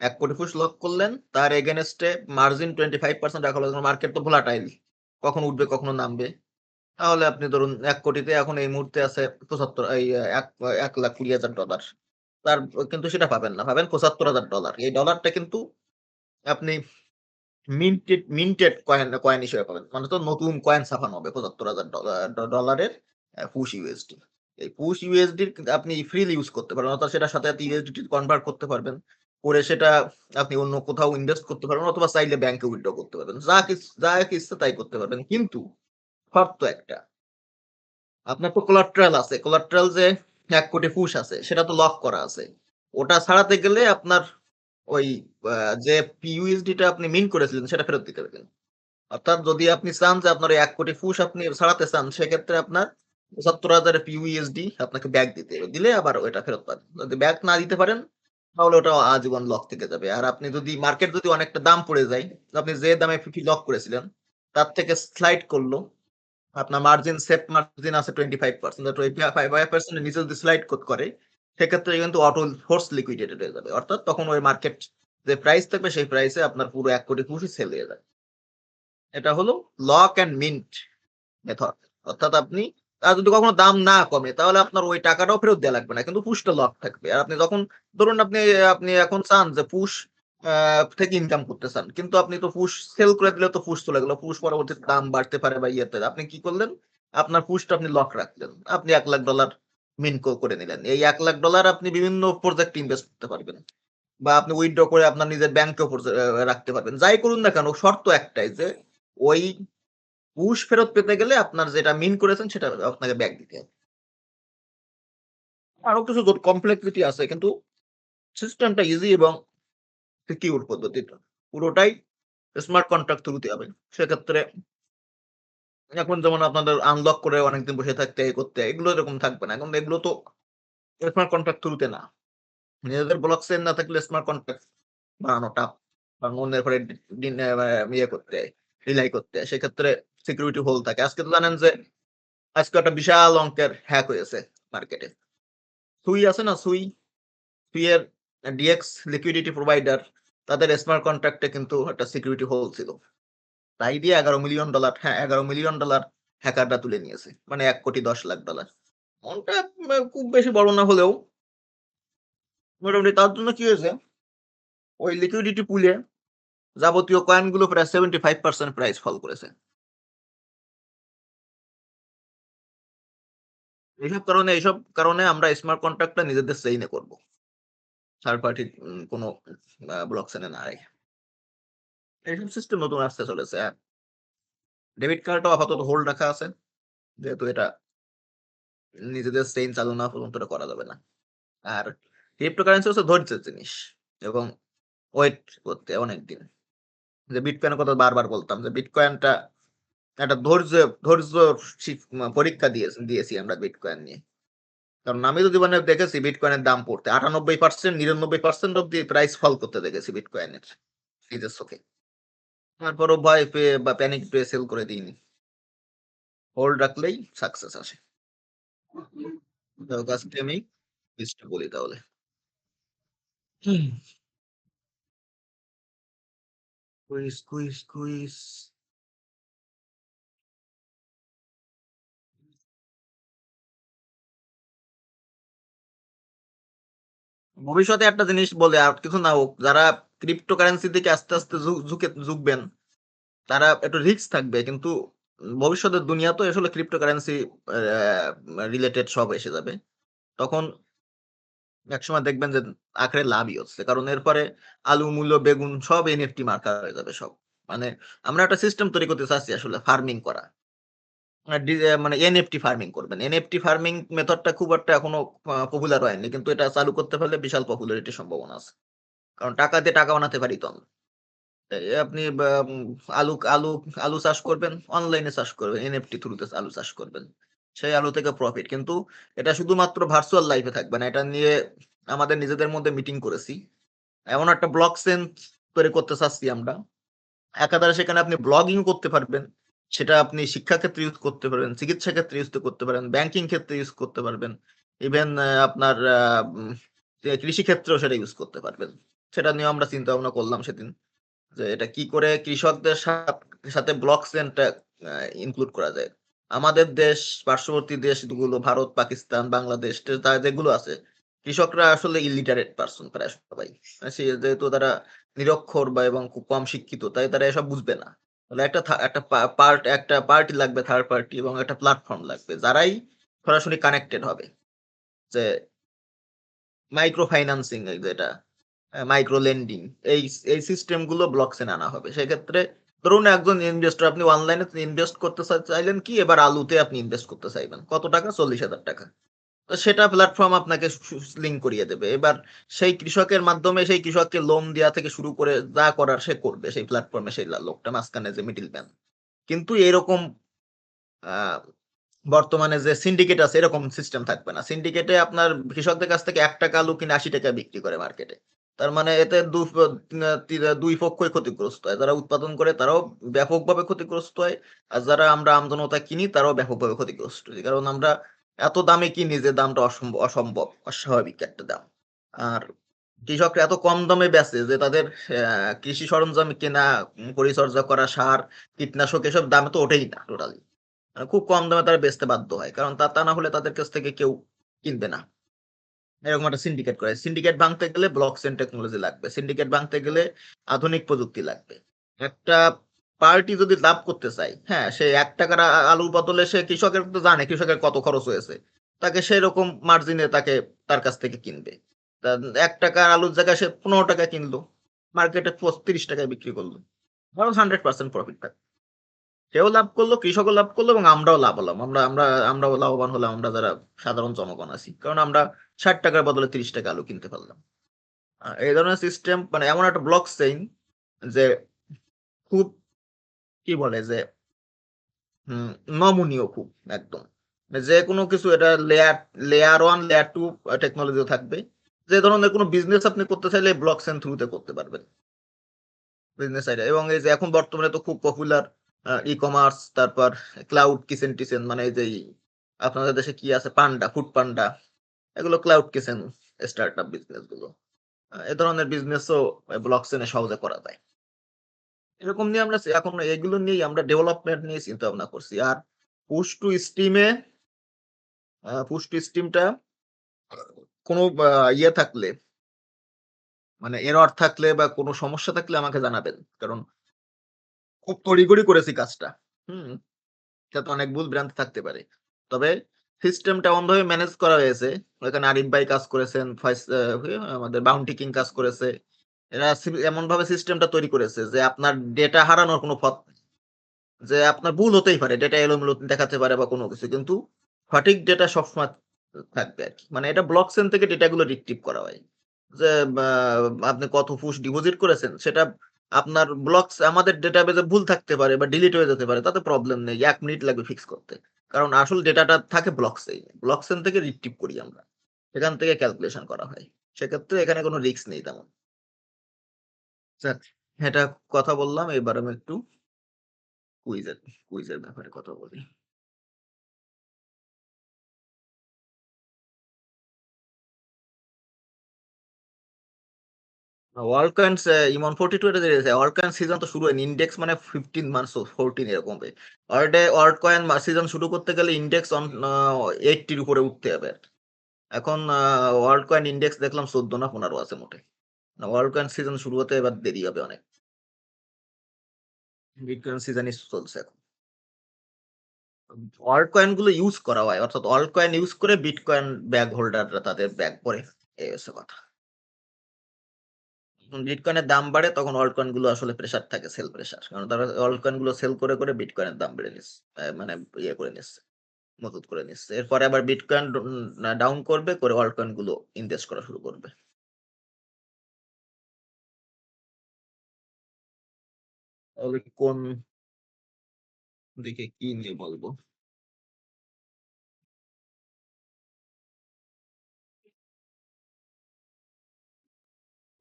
1 কোটি পুশ লক করলেন, তার এগেনস্টে মার্জিন 25% রাখা হলো। মার্কেট তো ভোলাটাইল, কখনো উঠবে কখনো নামবে। তাহলে আপনি ধরুন 1 কোটিতে এখন এই মুহূর্তে আছে 75, এই $1,20,000। তার কিন্তু সেটা পাবেন না, পাবেন $75,000। এই ডলারটা কিন্তু আপনি মিন্টেড কয়েন হিসেবে পাবেন, মানে তো নতুন কয়েন ছাপানো হবে $75,000 পুশ ইউএসডি। এই পুশ ইউএসডি আপনি ফ্রিলি ইউজ করতে পারবেন, অর্থাৎ সেটার সাথে ইউএসডি কনভার্ট করতে পারবেন, করে সেটা আপনি অন্য কোথাও ইনভেস্ট করতে পারবেন অথবা চাইলে ব্যাংকে উইথড্র করতে পারবেন। যা ইচ্ছা তাই করতে পারবেন। কিন্তু শর্ত একটা, আপনার তো কোলাট্রাল আছে। কোলাট্রাল যে ১ কোটি ফুস আছে সেটা তো লক করা আছে। ওটা ছাড়াতে গেলে আপনার ওই যে PUSD টা আপনি মিন্ট করেছিলেন সেটা ফেরত দিতে হবে। অর্থাৎ যদি আপনি চান যে আপনার ওই ১ কোটি ফুস আপনি ছাড়াতে চান সেক্ষেত্রে আপনার ৭৫,০০০ PUSD আপনাকে ব্যাক দিতে হবে। দিলে আবার ওইটা ফেরত পাবেন। যদি ব্যাক না দিতে পারেন তাহলে ওটা আজীবন লক থেকে যাবে। আর আপনি যদি মার্কেট যদি অনেকটা দাম পড়ে যায়, আপনি যে দামে লক করেছিলেন তার থেকে স্লাইড করলো, আপনার মার্জিন সেফ মার্জিন আছে 25%, 25% এর নিচে যদি স্লাইড করে সেক্ষেত্রে কিন্তু অটো ফোর্স লিকুইডেটেড হয়ে যাবে। অর্থাৎ তখন ওই মার্কেট যে প্রাইস থাকবে সেই প্রাইসে আপনার পুরো ১ কোটি ফুসই সেল হয়ে যাবে। এটা হলো লক অ্যান্ড মিন্ট মেথড। অর্থাৎ আপনি আর যদি কখনো দাম না কমে তাহলে আপনার ওই টাকাটাও ফেরত দেওয়া লাগবে না, কিন্তু পুশটা লক থাকবে। আর আপনি যখন ধরুন আপনি এখন চান যে পুশ থেকে ইনকাম করতে চান, কিন্তু আপনি তো পুশ সেল করে দিলে তো পুশ চলে গেল, পুশ পরবর্তীতে দাম বাড়তে পারে বা ইয়েতে আপনি কি করলেন, আপনার পুশটা আপনি লক রাখলেন, আপনি $১,০০,০০০ মিন করে নিলেন। এই $১,০০,০০০ আপনি বিভিন্ন প্রজেক্ট ইনভেস্ট করতে পারবেন বা আপনি উইথড্র করে আপনার নিজের ব্যাংকে রাখতে পারবেন। যাই করুন না কেন শর্ত একটাই যে ওই পুশ ফেরত পেতে গেলে আপনার যেটা মিন করেছেন সেটা আপনাকে ব্যাক দিতে হবে। আরো কিছু কমপ্লেক্সিটি আছে, কিন্তু সিস্টেমটা ইজি এবং সিকিউর পদ্ধতিটা। পুরোটাই স্মার্ট কন্ট্রাক্ট থ্রুতে হবে। সেক্ষেত্রে এখন যেমন আপনাদের আনলক করে অনেকদিন বসে থাকতে করতে এগুলো এরকম থাকবে না। এখন এগুলো তো স্মার্ট কন্ট্রাক্ট থ্রুতে না। নিজেদের ব্লক চেইন না থাকলে স্মার্ট কন্ট্রাক্ট বানানো টাফ। কারণ অন্যের উপরে ইয়ে করতে রিলাই করতে সেক্ষেত্রে সিকিউরিটি হোল থাকে। আজকে তো জানেন যে আজকে একটা বিশাল অঙ্কের হ্যাক হয়েছে মার্কেটে। সুই আছে না, সুই এর ডিএক্স লিকুইডিটি প্রোভাইডার, তাদের স্মার্ট কন্ট্রাক্টে কিন্তু একটা সিকিউরিটি হোল ছিল। তাই দিয়ে $11 মিলিয়ন, হ্যাঁ $11 মিলিয়ন হ্যাকাররা তুলে নিয়েছে। মানে $1,10,00,000। অঙ্কটা খুব বেশি বড় না হলেও মোটামুটি তার জন্য কি হয়েছে, ওই লিকুইডিটি পুলে যাবতীয় কয়েন গুলো প্রায় 75% প্রাইস ফল করেছে। এইসব কারণে আমরা স্মার্ট কন্ট্রাক্টটা নিজেদের চেইনে করব, থার্ড পার্টি কোনো ব্লক চেইনে না রেখে। এইসব সিস্টেম নতুন আসতে চলেছে। ডেবিট কার্ডও আপাতত হোল্ড রাখা আছে, যেহেতু এটা নিজেদের চেইন চালু না পর্যন্ত এটা করা যাবে না। আর ক্রিপ্টোকারেন্সি হচ্ছে ধৈর্যের জিনিস এবং ওয়েট করতে অনেকদিন। যে বিটকয়েনের কথা বারবার বলতাম যে বিটকয়েনটা একটা ধৈর্য পরীক্ষা দিয়েছি আমরা বিটকয়েন নিয়ে। কারণ আমি তো জীবনে দেখেছি বিটকয়েনের দাম পড়তে 98%, 99% অব্দি প্রাইস ফল করতে দেখেছি বিটকয়েনের নিজের চোখে। তারপরও ভয় পেয়ে বা প্যানিক পেয়ে সেল করে দিইনি। হোল্ড রাখলেই সাকসেস আসে। আজকে আমি লিস্টটা বলি তাহলে। কুইজ ভবিষ্যতে একটা জিনিস বলে আর কিছু না হোক, যারা ক্রিপ্টোকারেন্সি দিকে আস্তে আস্তে ঝুঁকবেন তারা একটু রিস্ক থাকবে, কিন্তু ভবিষ্যতের দুনিয়া তো আসলে ক্রিপ্টোকারেন্সি রিলেটেড সব এসে যাবে। তখন একসময় দেখবেন যে আখেরে লাভই হচ্ছে, কারণ এরপরে আলু মূল্য বেগুন সব এনএফটি মার্কা হয়ে যাবে সব। মানে আমরা একটা সিস্টেম তৈরি করতে চাচ্ছি আসলে ফার্মিং করা, মানে এনএফটি ফার্মিং করবেন। এনএফটি ফার্মিং মেথডটা খুব একটা এখনো পপুলার হয়নি, কিন্তু এটা চালু করতে পারলে বিশাল পপুলারিটির সম্ভাবনা আছে। কারণ টাকা দিয়ে টাকা বানাতে পারি তো আমরা। আপনি আলু আলু আলু চাষ করবেন, অনলাইনে চাষ করবেন, এনএফটি থ্রুতে আলু চাষ করবেন, সেই আলু থেকে প্রফিট। কিন্তু এটা শুধুমাত্র ভার্চুয়াল লাইফে থাকবে না, এটা নিয়ে আমাদের নিজেদের মধ্যে মিটিং করেছি। এমন একটা ব্লক চেইন তৈরি করতে চাচ্ছি আমরা, একাধারে সেখানে আপনি ব্লগিং করতে পারবেন, সেটা আপনি শিক্ষা ক্ষেত্রে ইউজ করতে পারবেন, চিকিৎসা ক্ষেত্রে ইউজ করতে পারেন, ব্যাংকিং ক্ষেত্রে ইউজ করতে পারবেন, ইভেন আপনার কৃষি ক্ষেত্রেও সেটা ইউজ করতে পারবেন। সেটা নিয়ে আমরা চিন্তা ভাবনা করলাম সেদিন, যে এটা কি করে কৃষকদের সাথে ব্লক চেইনটা ইনক্লুড করা যায়। আমাদের দেশ, পার্শ্ববর্তী দেশগুলো ভারত, পাকিস্তান, বাংলাদেশ যেগুলো আছে, কৃষকরা আসলে ইলিটারেট পারসন প্রায় সবাই। যেহেতু তারা নিরক্ষর বা এবং খুব কম শিক্ষিত, তাই তারা এসব বুঝবে না। তাহলে একটা পার্টি লাগবে, থার্ড পার্টি, এবং একটা প্ল্যাটফর্ম লাগবে যারাই সরাসরি কানেক্টেড হবে। যে মাইক্রো ফাইন্যান্সিং যেটা মাইক্রো লেন্ডিং, এই এই সিস্টেম গুলো ব্লক চেনে আনা হবে। সেক্ষেত্রে ধরুন একজন ইনভেস্টর, আপনি অনলাইনে ইনভেস্ট করতে চাইলেন কি, এবার আলুতে আপনি ইনভেস্ট করতে চাইবেন কত টাকা, 40,000 টাকা। তো সেটা প্ল্যাটফর্ম আপনাকে লিঙ্ক করিয়ে দেবে। এবার সেই কৃষকের মাধ্যমে সেই কৃষককে লোন দেওয়া থেকে শুরু করে যা করার সে করবে সেই প্ল্যাটফর্মে, সেই লোকটা মাঝখানে যে মিডিল ম্যান। কিন্তু এরকম আহ, বর্তমানে যে সিন্ডিকেট আছে এরকম সিস্টেম থাকবে না। সিন্ডিকেটে আপনার কৃষকদের কাছ থেকে 1 টাকা আলু কিনে 80 টাকা বিক্রি করে মার্কেটে। তার মানে এতে দুই পক্ষই ক্ষতিগ্রস্ত হয়। যারা উৎপাদন করে তারাও ব্যাপকভাবে ক্ষতিগ্রস্ত হয়, আর যারা আমরা আমজনতা কিনি তারাও ব্যাপকভাবে ক্ষতিগ্রস্ত হয়। কারণ আমরা এত দামে কিনি যে দামটা অসম্ভব অস্বাভাবিক একটা দাম। আর কৃষকরা এত কম দামে বেচে যে তাদের কৃষি সরঞ্জাম কেনা, পরিচর্যা করা, সার, কীটনাশক এসব দাম তো ওঠেই না টোটালি। খুব কম দামে তারা বেচতে বাধ্য হয়। কারণ তা না হলে তাদের কাছ থেকে কেউ কিনবে না। এরকম একটা সিন্ডিকেট করে। সিন্ডিকেট ভাঙতে গেলে ব্লকচেন টেকনোলজি লাগবে। সিন্ডিকেট ভাঙতে গেলে আধুনিক প্রযুক্তি লাগবে। একটা পার্টি যদি লাভ করতে চায়, হ্যাঁ, সে ১ টাকার আলুর বদলে সে কৃষকের তো জানে কৃষকের কত খরচ হয়েছে। তাকে সেরকম মার্জিনে তার কাছ থেকে কিনবে। তা ১ টাকার আলুর জায়গায় সে ১৫ টাকায় কিনলো। মার্কেটে ৩০ টাকায় বিক্রি করলো। ধরো 100% প্রফিট থাকবে। সেও লাভ করলো, কৃষকও লাভ করলো এবং আমরাও লাভ হলাম। আমরাও লাভবান হলাম, আমরা যারা সাধারণ জনগণ আছি। কারণ আমরা ৬০ টাকার বদলে ৩০ টাকা আলু কিনতে পারলাম। এই ধরনের সিস্টেম মানে এমন একটা ব্লক চেইন যে খুব কি বলে যে হুম, নমনীয় খুব একদম। যে কোনো কিছু এটা লেয়ার 1, লেয়ার 2 টেকনোলজিও থাকবে। যে ধরনের কোনো বিজনেস আপনি করতে চাইলে ব্লক চেইন থ্রুতে করতে পারবেন। বিজনেস আইডিয়া এবং এই যে এখন বর্তমানে তো খুব পপুলার ই-কমার্স, তারপর ক্লাউড কিচেন টিচেন, মানে এই যে আপনাদের দেশে কি আছে, পান্ডা, ফুড পান্ডা, এগুলো ক্লাউড কিচেন স্টার্টআপ বিজনেস গুলো। এ ধরনের বিজনেসও ব্লকচেনে সহজে করা যায়। এরকম নিয়ে আমরা এখন এগুলো নিয়েই আমরা ডেভেলপমেন্ট নিয়ে চিন্তা ভাবনা করছি। আর পুশ টু স্টিমে পুশ টু স্টিমটা কোনো ইয়ে থাকলে, মানে এরর থাকলে বা কোনো সমস্যা থাকলে আমাকে জানাবেন। কারণ খুব তড়িঘড়ি করেছি কাজটা। হুম, যাতে অনেক ভুল ভ্রান্তি থাকতে পারে। তবে সিস্টেমটা এমনভাবে ম্যানেজ করা হয়েছে, ওখানে আরিফ ভাই কাজ করেছেন, আমাদের বাউন্টি কিং কাজ করেছে। এরা এমনভাবে সিস্টেমটা তৈরি করেছে যে আপনার ডেটা হারানোর কোনো পথ নেই। যে আপনার ভুল হতেই পারে, ডেটা এলোমেলো দেখাতে পারে বা কোনো কিছু। কিন্তু সঠিক ডেটা সবসময় থাকবে আরকি। মানে এটা ব্লকচেন থেকে ডেটাগুলো রিট্রিভ করা হয়। যে বা আপনি কত পুশ ডিপোজিট করেছেন সেটা আপনার আমাদের ডেটাবেজে ভুল থাকতে পারে বা ডিলিট হয়ে যেতে পারে। তাতে প্রবলেম নেই। ১ মিনিট লাগবে ফিক্স করতে। কারণ আসল ডেটাটা থাকে ব্লকচেইনে। ব্লকচেন থেকে রিট্রিভ করি আমরা। এখান থেকে ক্যালকুলেশন করা হয়। সেক্ষেত্রে এখানে কোনো রিস্ক নেই তেমন। যাক, এটা কথা বললাম। এবার আমি একটু কুইজের কুইজের ব্যাপারে কথা বলি। ওয়ার্ল্ড কয়েন্স ইমন 42 এটা দিয়েছে। ওয়ার্ল্ড কয়েন সিজন তো শুরু হয়নি। ইনডেক্স মানে 15 মান্থস 14 এরকম হবে। ওয়ার্ল্ড কয়েন সিজন শুরু করতে গেলে ইনডেক্স 80 এর উপরে উঠতে হবে। এখন ওয়ার্ল্ড কয়েন ইনডেক্স দেখলাম 14 না 15 আছে মোটে। ওয়ার্ল্ড কয়েন সিজন শুরু হতে এবার দেরি হবে অনেক। বিটকয়েন সিজনই চলছে এখন। ওয়ার্ল্ড কয়েন গুলো ইউজ করা হয়, অর্থাৎ ওয়ার্ল্ড কয়েন ইউজ করে বিটকয়েন ব্যাগ হোল্ডাররা তাদের ব্যাগ পরে, এই হচ্ছে কথা। বিটকয়েনের দাম বাড়ে তখন অল্ট কয়েন গুলো আসলে প্রেসার থাকে, সেল প্রেসার। কারণ তারা অল্ট কয়েন গুলো সেল করে করে বিটকয়েনের দাম বেড়ে নিচ্ছে, মানে ইয়ে করে নিচ্ছে, মজুত করে নিচ্ছে। এরপরে আবার বিটকয়েন ডাউন করবে, করে অল্ট কয়েন গুলো ইনভেস্ট করা শুরু করবে। তাহলে কোন দিকে কি নিয়ে বলবো?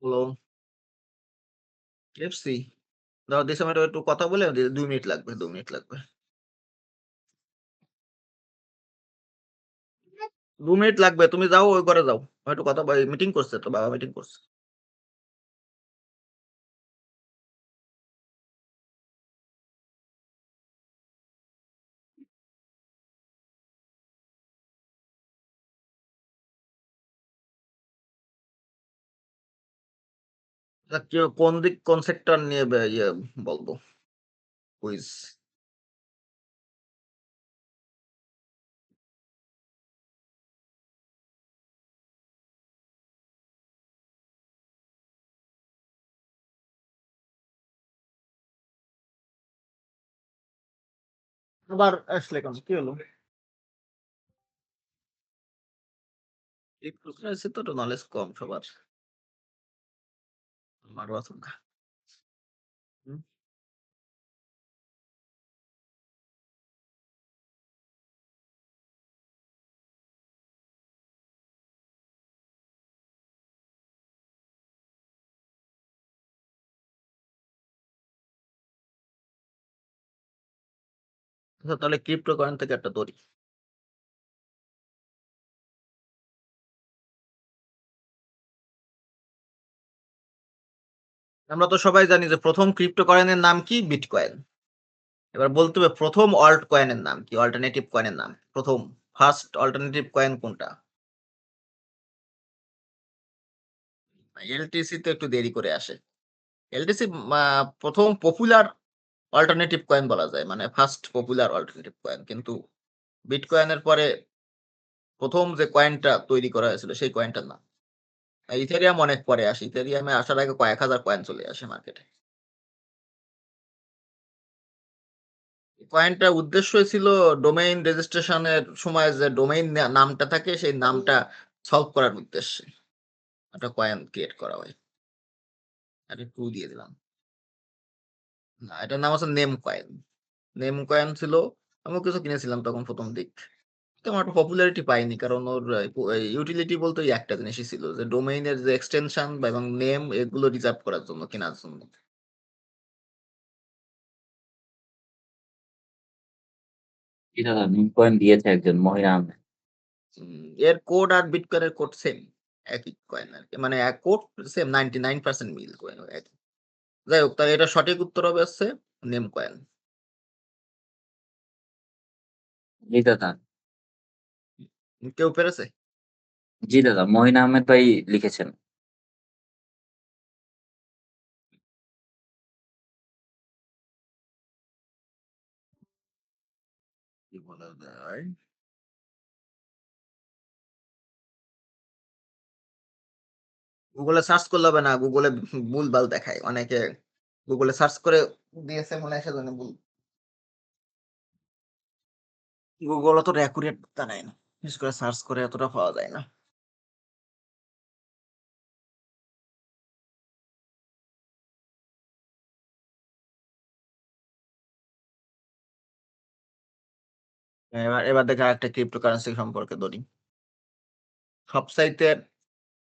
হলো এফসি। দাও ডিসেম্বরে একটু কথা বলে 2 মিনিট লাগবে, 2 মিনিট লাগবে। 2 মিনিট লাগবে, তুমি যাও ওই ঘরে যাও। একটু কথা মিটিং করছে তো, বাবা মিটিং করছে। তা কোন দিক কোন সেক্টর নিয়ে ইয়ে বলবো কুইজ? আবার আসলে কেন কি হলো? ক্রিপ্টোকারেন্সি তো নলেজ কম সবার। আমারও আছে না। হুম। আচ্ছা তাহলে ক্রিপ্টো কয়েন থেকে একটা ধরি। আমরা তো সবাই জানি যে প্রথম ক্রিপ্টো কয়েনের নাম কি? বিটকয়েন। এবার বলতে হবে প্রথম অল্ট কয়েনের নাম কি? অল্টারনেটিভ কয়েনের নাম। প্রথম ফার্স্ট অল্টারনেটিভ কয়েন কোনটা? এলটিসি তো একটু দেরি করে আসে। এলটিসি প্রথম পপুলার অল্টারনেটিভ কয়েন বলা যায়। মানে ফার্স্ট পপুলার অল্টারনেটিভ কয়েন। কিন্তু বিটকয়েনের পরে প্রথম যে কয়েনটা তৈরি করা হয়েছিল সেই কয়েনটার নাম। ইথেরিয়াম অনেক পরে আসে। ইথেরিয়ামে আসার আগে কয়েক হাজার কয়েন চলে আসে মার্কেটে। কয়েনটার উদ্দেশ্যই ছিল ডোমেইন রেজিস্ট্রেশনের সময় যে ডোমেইন নামটা থাকে সেই নামটা সলভ করার উদ্দেশ্যে একটা কয়েন ক্রিয়েট করা হয়। একটা ক্লু দিয়ে দিলাম। না, এটার নাম হচ্ছে নেম কয়েন। নেম কয়েন ছিল। আমিও কিছু কিনেছিলাম তখন প্রথম দিক। তেমন একটা পপুলারিটি পাইনি কারণ ওর ইউটিলিটি বলতে ওই একটা জিনিসই ছিল যে ডোমেইনের যে এক্সটেনশন বা এবং নেম এগুলো রিজার্ভ করার জন্য কেনার জন্য। জি দাদা, মিম কয়েন দিয়েছে একজন মহিলা আহমেদ। এর কোড আর বিটকয়েনের কোড সেম। একই কয়েন আরকি। মানে কোড সেম 99% মিল কয়েন একই। যাই হোক তাহলে এটা সঠিক উত্তর হবে হচ্ছে নেম কয়েন। জি দাদা। কেউ পেরেছে? জি দাদা, মহিন আহমেদ ভাই লিখেছেন। কি বলা যায়? গুগলে সার্চ করলে হবে না। গুগলে ভুলভাল দেখায়। অনেকে গুগলে সার্চ করে দিয়েছে মনে হয় সেজন্য ভুল। গুগল অতটা অ্যাকুরেট জানায় না। বিশেষ করে সার্চ করে এতটা পাওয়া যায় না। এবার দেখে আরেকটা ক্রিপ্টোকারেন্সি সম্পর্কে ধরি। সবচাইতে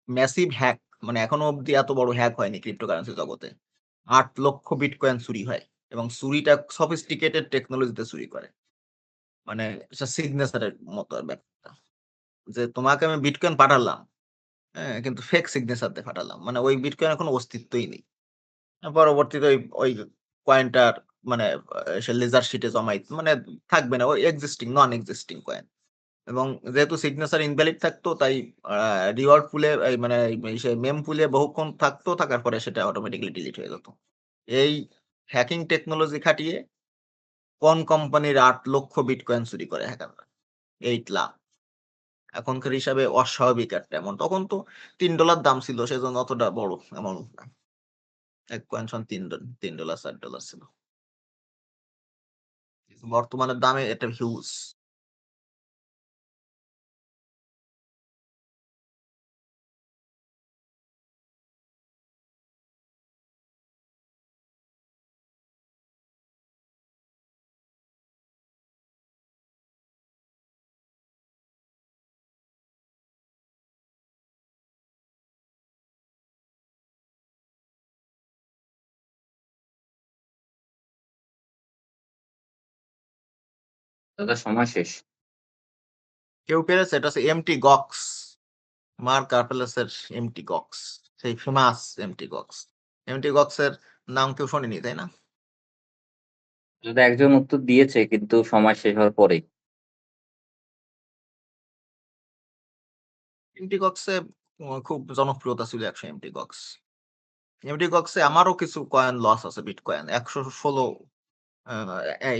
ম্যাসিভ হ্যাক মানে এখনো অব্দি এত বড় হ্যাক হয়নি ক্রিপ্টোকারেন্সি জগতে। ৮ লক্ষ বিটকয়েন চুরি হয় এবং চুরিটা সফিস্টিকেটেড টেকনোলজিতে চুরি করে। মানে এটা সিগনেচারের মতো ব্যাপারটা। যে তোমাকে আমি বিটকয়েন পাঠালাম, হ্যাঁ? কিন্তু ফেক সিগনেচার দিয়ে পাঠালাম। মানে ওই বিটকয়েনের কোনো অস্তিত্বই নেই। পরবর্তীতে ওই কয়েনটার মানে সে লেজার শিটে মানে থাকবে না। ওই এক্সিস্টিং নন এক্সিস্টিং কয়েন। এবং যেহেতু সিগনেচার ইনভ্যালিড থাকতো তাই রিওয়ার্ড পুলে এই মানে সে মেম পুলে বহুক্ষণ থাকতো, থাকার পরে সেটা অটোমেটিক্যালি ডিলিট হয়ে যেত। এই হ্যাকিং টেকনোলজি খাটিয়ে কোন কোম্পানির ৮ লক্ষ বিটকয়েন চুরি করে হ্যাকাররা? ৮ লাখ। এখনকার হিসাবে অস্বাভাবিক একটা অ্যামাউন্ট। তখন তো $৩ দাম ছিল সেজন্য অতটা বড় অ্যামাউন্ট না। ১ কয়েন সমান $৩, $৪ ছিল। বর্তমানের দামে এটা হিউজ। দাদা সময় শেষ। কেউ পেরেছে? এটা হচ্ছে এমটি গক্স। মার্ক কার্পেলাসের এমটি গক্স। সেই ফেমাস এমটি গক্স। এমটি গক্সের নাম কেউ শোনেনি, তাই না? দাদা একজন উত্তর দিয়েছে কিন্তু সময় শেষ হওয়ার পরেই। এমটি গক্সে খুব জনপ্রিয়তা ছিল ১০০ এমটি গক্স। এমটি গক্সে আমারও কিছু কয়েন লস আছে বিটকয়েন। ১১৬ আ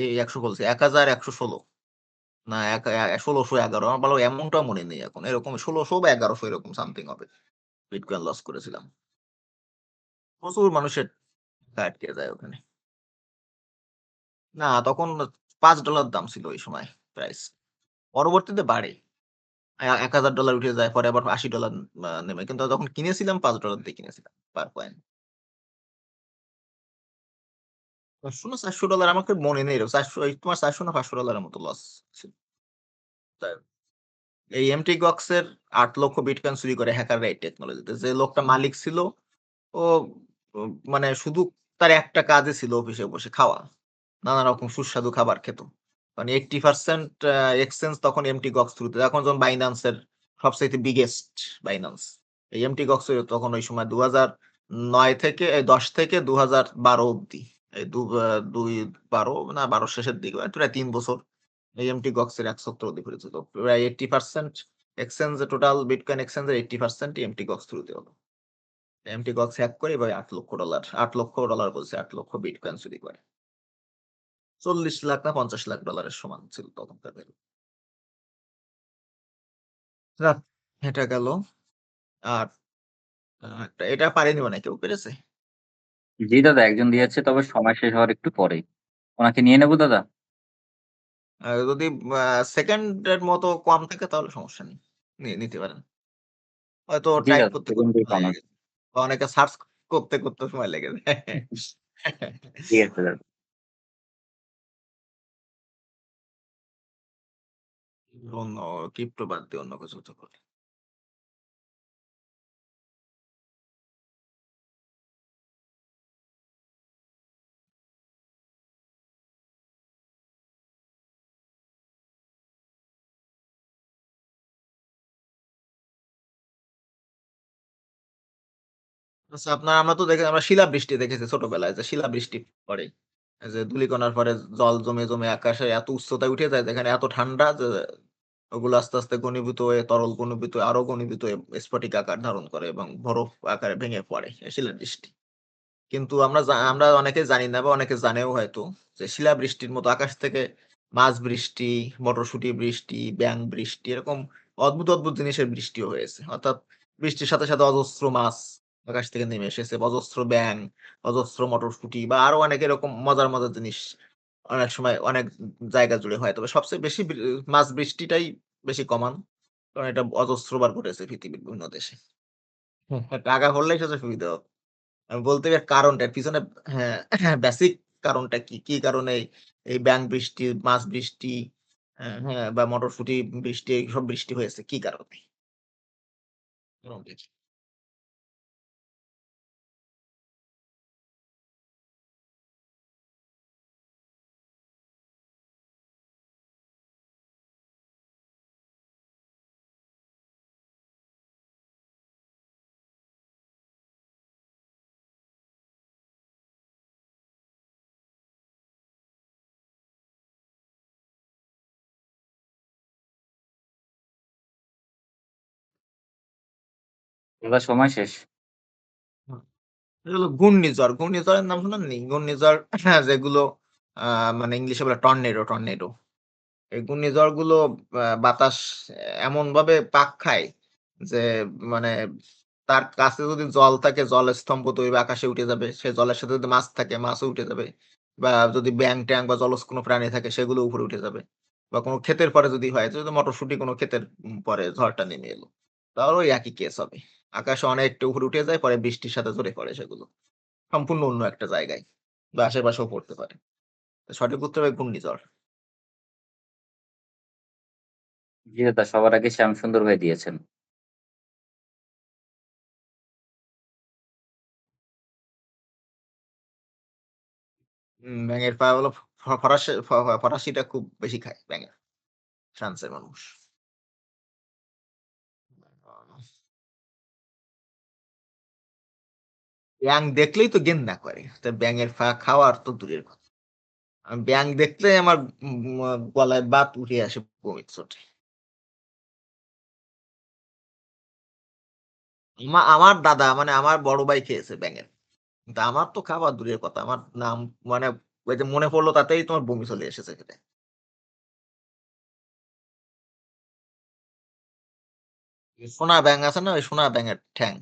এই ১০০ বলছি ১১১৬ না ১৬১১ আমার ভালো অ্যামাউন্টটাও মনে নেই এখন। এরকম ১৬০০ বা ১১০০ এরকম সামথিং হবে। বিটকয়েন লস করেছিলাম। প্রচুর মানুষের টাকা আটকে যায় ওখানে। না তখন $5 দাম ছিল ওই সময় প্রাইস। পরবর্তীতে বাড়ে। $1000 উঠে যায়, পরে আবার $80 নেমে। কিন্তু যখন কিনেছিলাম $5 দিয়ে কিনেছিলাম পার কয়েন। $400 আমাকে মনে নেই। 400 তোমার $400 না $500 এর মতো লস ছিল। তাই এই এমটি গক্সের 8 লক্ষ বিটকয়েন চুরি করে হ্যাকাররা এই টেকনোলজিতে। যে লোকটা মালিক ছিল ও মানে শুধু তার একটা কাজই ছিল অফিসে বসে খাওয়া। নানা রকম সুস্বাদু খাবার খেত। মানে 80% এক্সচেঞ্জ তখন এমটি গক্স থ্রুতে। এখন যখন বাইন্যান্সের সবচাইতে বিগেস্ট বাইন্যান্স। এই এমটি গক্স তখন ওই সময় 2009 থেকে 10 থেকে 2012 অব্দি। এই 2012 না 12 শেষের দিকে প্রায় 3 বছর এই এমটি গক্সের 1 সপ্তাহ অধিক হয়েছিল। প্রায় 80% এক্সচেঞ্জ টোটাল বিটকয়েন এক্সচেঞ্জের 80% এমটি গক্স থ্রুতে হলো। এমটি গক্স হ্যাক করে এভাবে $8 লক্ষ বলছে 8 লক্ষ বিটকয়েন চুরি করে। 40 লাখ না $50 লাখ সমান ছিল তখনকার ভ্যালু। যাক, এটা গেল। আর এটা পারেনি মানে কেউ পেরেছে? জি দাদা, একজন দিয়েছে, তবে সময় শেষ হওয়ার একটু পরেই। ওনাকে নিয়ে নেব দাদা? যদি সেকেন্ডের মতো কম থাকে তাহলে সমস্যা নেই। নিতে পারেন। হয়তো জি টাইপ দাদা, করতে, সেকেন্ড করতে দিয়ে সময় কমান। লেগে যায়। বা অনেকে সার্চ করতে, করতে সময় লেগে যায়। ঠিক আছে দাদা। অন্য ক্রিপ্টো বাদ দিয়ে অন্য কিছু তো করি। আচ্ছা, আমরা তো আমরা শিলাবৃষ্টি দেখেছি ছোটবেলায় যে শিলাবৃষ্টি পড়ে। এই যে ধূলিকণার পরে জল জমে, জমে আকাশে এত উচ্চতায় উঠে যায় যেখানে এত ঠান্ডা যে ওগুলো আস্তে, আস্তে ঘনীভূত হয়ে তরল ঘনীভূত হয়ে আরো ঘনীভূত হয়ে স্ফটিক আকার ধারণ করে এবং বরফ আকারে ভেঙে পড়ে এই শিলাবৃষ্টি। কিন্তু আমরা অনেকে জানি না বা অনেকে জানেও হয়তো যে শিলাবৃষ্টির মতো আকাশ থেকে মাছ বৃষ্টি, মটরশুঁটি বৃষ্টি, ব্যাঙ বৃষ্টি এরকম অদ্ভুত, অদ্ভুত জিনিসের বৃষ্টিও হয়েছে। অর্থাৎ বৃষ্টির সাথে, সাথে অজস্র মাছ আকাশ থেকে নেমে এসেছে, অজস্র ব্যাঙ, অজস্র মটরশুঁটি বা আরো অনেক এরকম মজার, মজার জিনিস অনেক সময় অনেক জায়গা জুড়ে হয়। তবে সবচেয়ে বেশি মাছ বৃষ্টিটাই বেশি কমন। কারণ এটা অজস্রবার ঘটেছে পৃথিবীর বিভিন্ন দেশে। টাকা ভরলেই সেটা সুবিধা হবে। আমি বলতে পারি কারণটা এর পিছনে হ্যাঁ, বেসিক কারণটা কি? কি কারণে এই ব্যাঙ বৃষ্টি, মাছ বৃষ্টি হ্যাঁ, বা মটরশুঁটি বৃষ্টি এইসব বৃষ্টি হয়েছে কি কারণে? কারণটা কি? দাদা সময় শেষ। হুম, এটা হলো ঘূর্ণিঝড়। ঘূর্ণিঝড়ের নাম শোনেননি? ঘূর্ণিঝড় যেগুলো মানে ইংলিশে বলে টর্নেডো। এই ঘূর্ণিঝড়গুলো বাতাস এমনভাবে পাক খায় যে মানে তার কাছে যদি জল থাকে জলস্তম্ভ তৈরি হবে, আকাশে উঠে যাবে। সে জলের সাথে যদি মাছ থাকে মাছও উঠে যাবে। বা যদি ব্যাঙ-ট্যাং বা জলজ কোনো প্রাণী থাকে সেগুলো উপরে উঠে যাবে। বা কোনো ক্ষেতের পরে যদি হয়, যদি মটরশুঁটি কোনো ক্ষেতের পরে ঝড়টা নেমে এলো, তাহলে ওই একই কেস হবে। আকাশে অনেকটা উপরে উঠে যায় পরে বৃষ্টির সাথে ঝরে পড়ে সেগুলো। সম্পূর্ণ অন্য একটা জায়গায় বা আশেপাশেও পড়তে পারে। সঠিক উত্তর হবে ঘূর্ণিঝড়। জি দাদা, সবার আগে শ্যামসুন্দর ভাই দিয়েছেন। ব্যাঙের পা হলো ফরাসিটা খুব বেশি খায় ব্যাঙের। ফ্রান্সের মানুষ। ব্যাঙ দেখলেই তো ঘেন্না করে। তা ব্যাঙের পা খাওয়ার তো দূরের কথা। আমি ব্যাঙ দেখলেই আমার গলায় বাত উঠে আসে, বমি চটে। আমার দাদা মানে আমার বড় ভাই খেয়েছে ব্যাঙের। কিন্তু আমার তো খাওয়া দূরের কথা। আমার নাম মানে ওই যে মনে পড়লো তাতেই তোমার বমি চলে এসেছে খেতে। সোনা ব্যাঙ আছে না? ওই সোনা ব্যাঙের ঠ্যাং।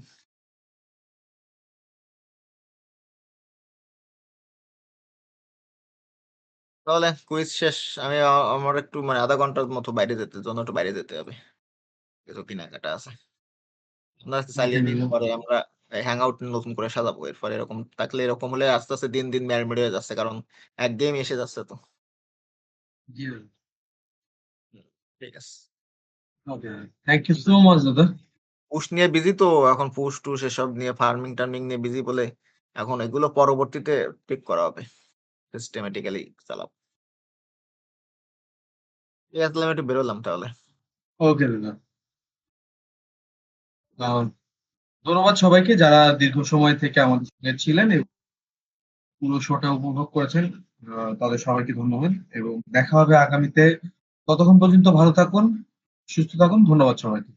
তাহলে কুইজ শেষ। আমি আমার একটু মানে আধা ঘন্টার মতো বাইরে জন্য একটু বাইরে যেতে হবে। কিছু কেনাকাটা আছে। আপনারা চাইলে Okay, দিন দাদা। পরে আমরা হ্যাং আউট নতুন করে সাজাবো। এরপরে এরকম থাকলে এরকম হলে আস্তে, আস্তে দিন, দিন ম্যাড়মেড়ে হয়ে যাচ্ছে। কারণ একঘেয়েমি এসে যাচ্ছে তো। জি দাদা। হুম, ঠিক আছে। ওকে, থ্যাংক ইউ সো মাচ দাদা। পুশ নিয়ে বিজি তো এখন পুশ-টুশ এসব নিয়ে ফার্মিং-টার্মিং নিয়ে বিজি বলে এখন এগুলো পরবর্তীতে ঠিক করা হবে। সিস্টেমেটিক্যালি চালাবো। ঠিক আছে, তাহলে আমি একটু বেরোলাম তাহলে। ওকে দাদা। ধন্যবাদ সবাইকে যারা দীর্ঘ সময় থেকে আমাদের সঙ্গে ছিলেন এবং পুরো শোটা উপভোগ করেছেন। তাদের সবাইকে ধন্যবাদ এবং দেখা হবে আগামীতে। ততক্ষণ পর্যন্ত ভালো থাকুন, সুস্থ থাকুন। ধন্যবাদ সবাইকে।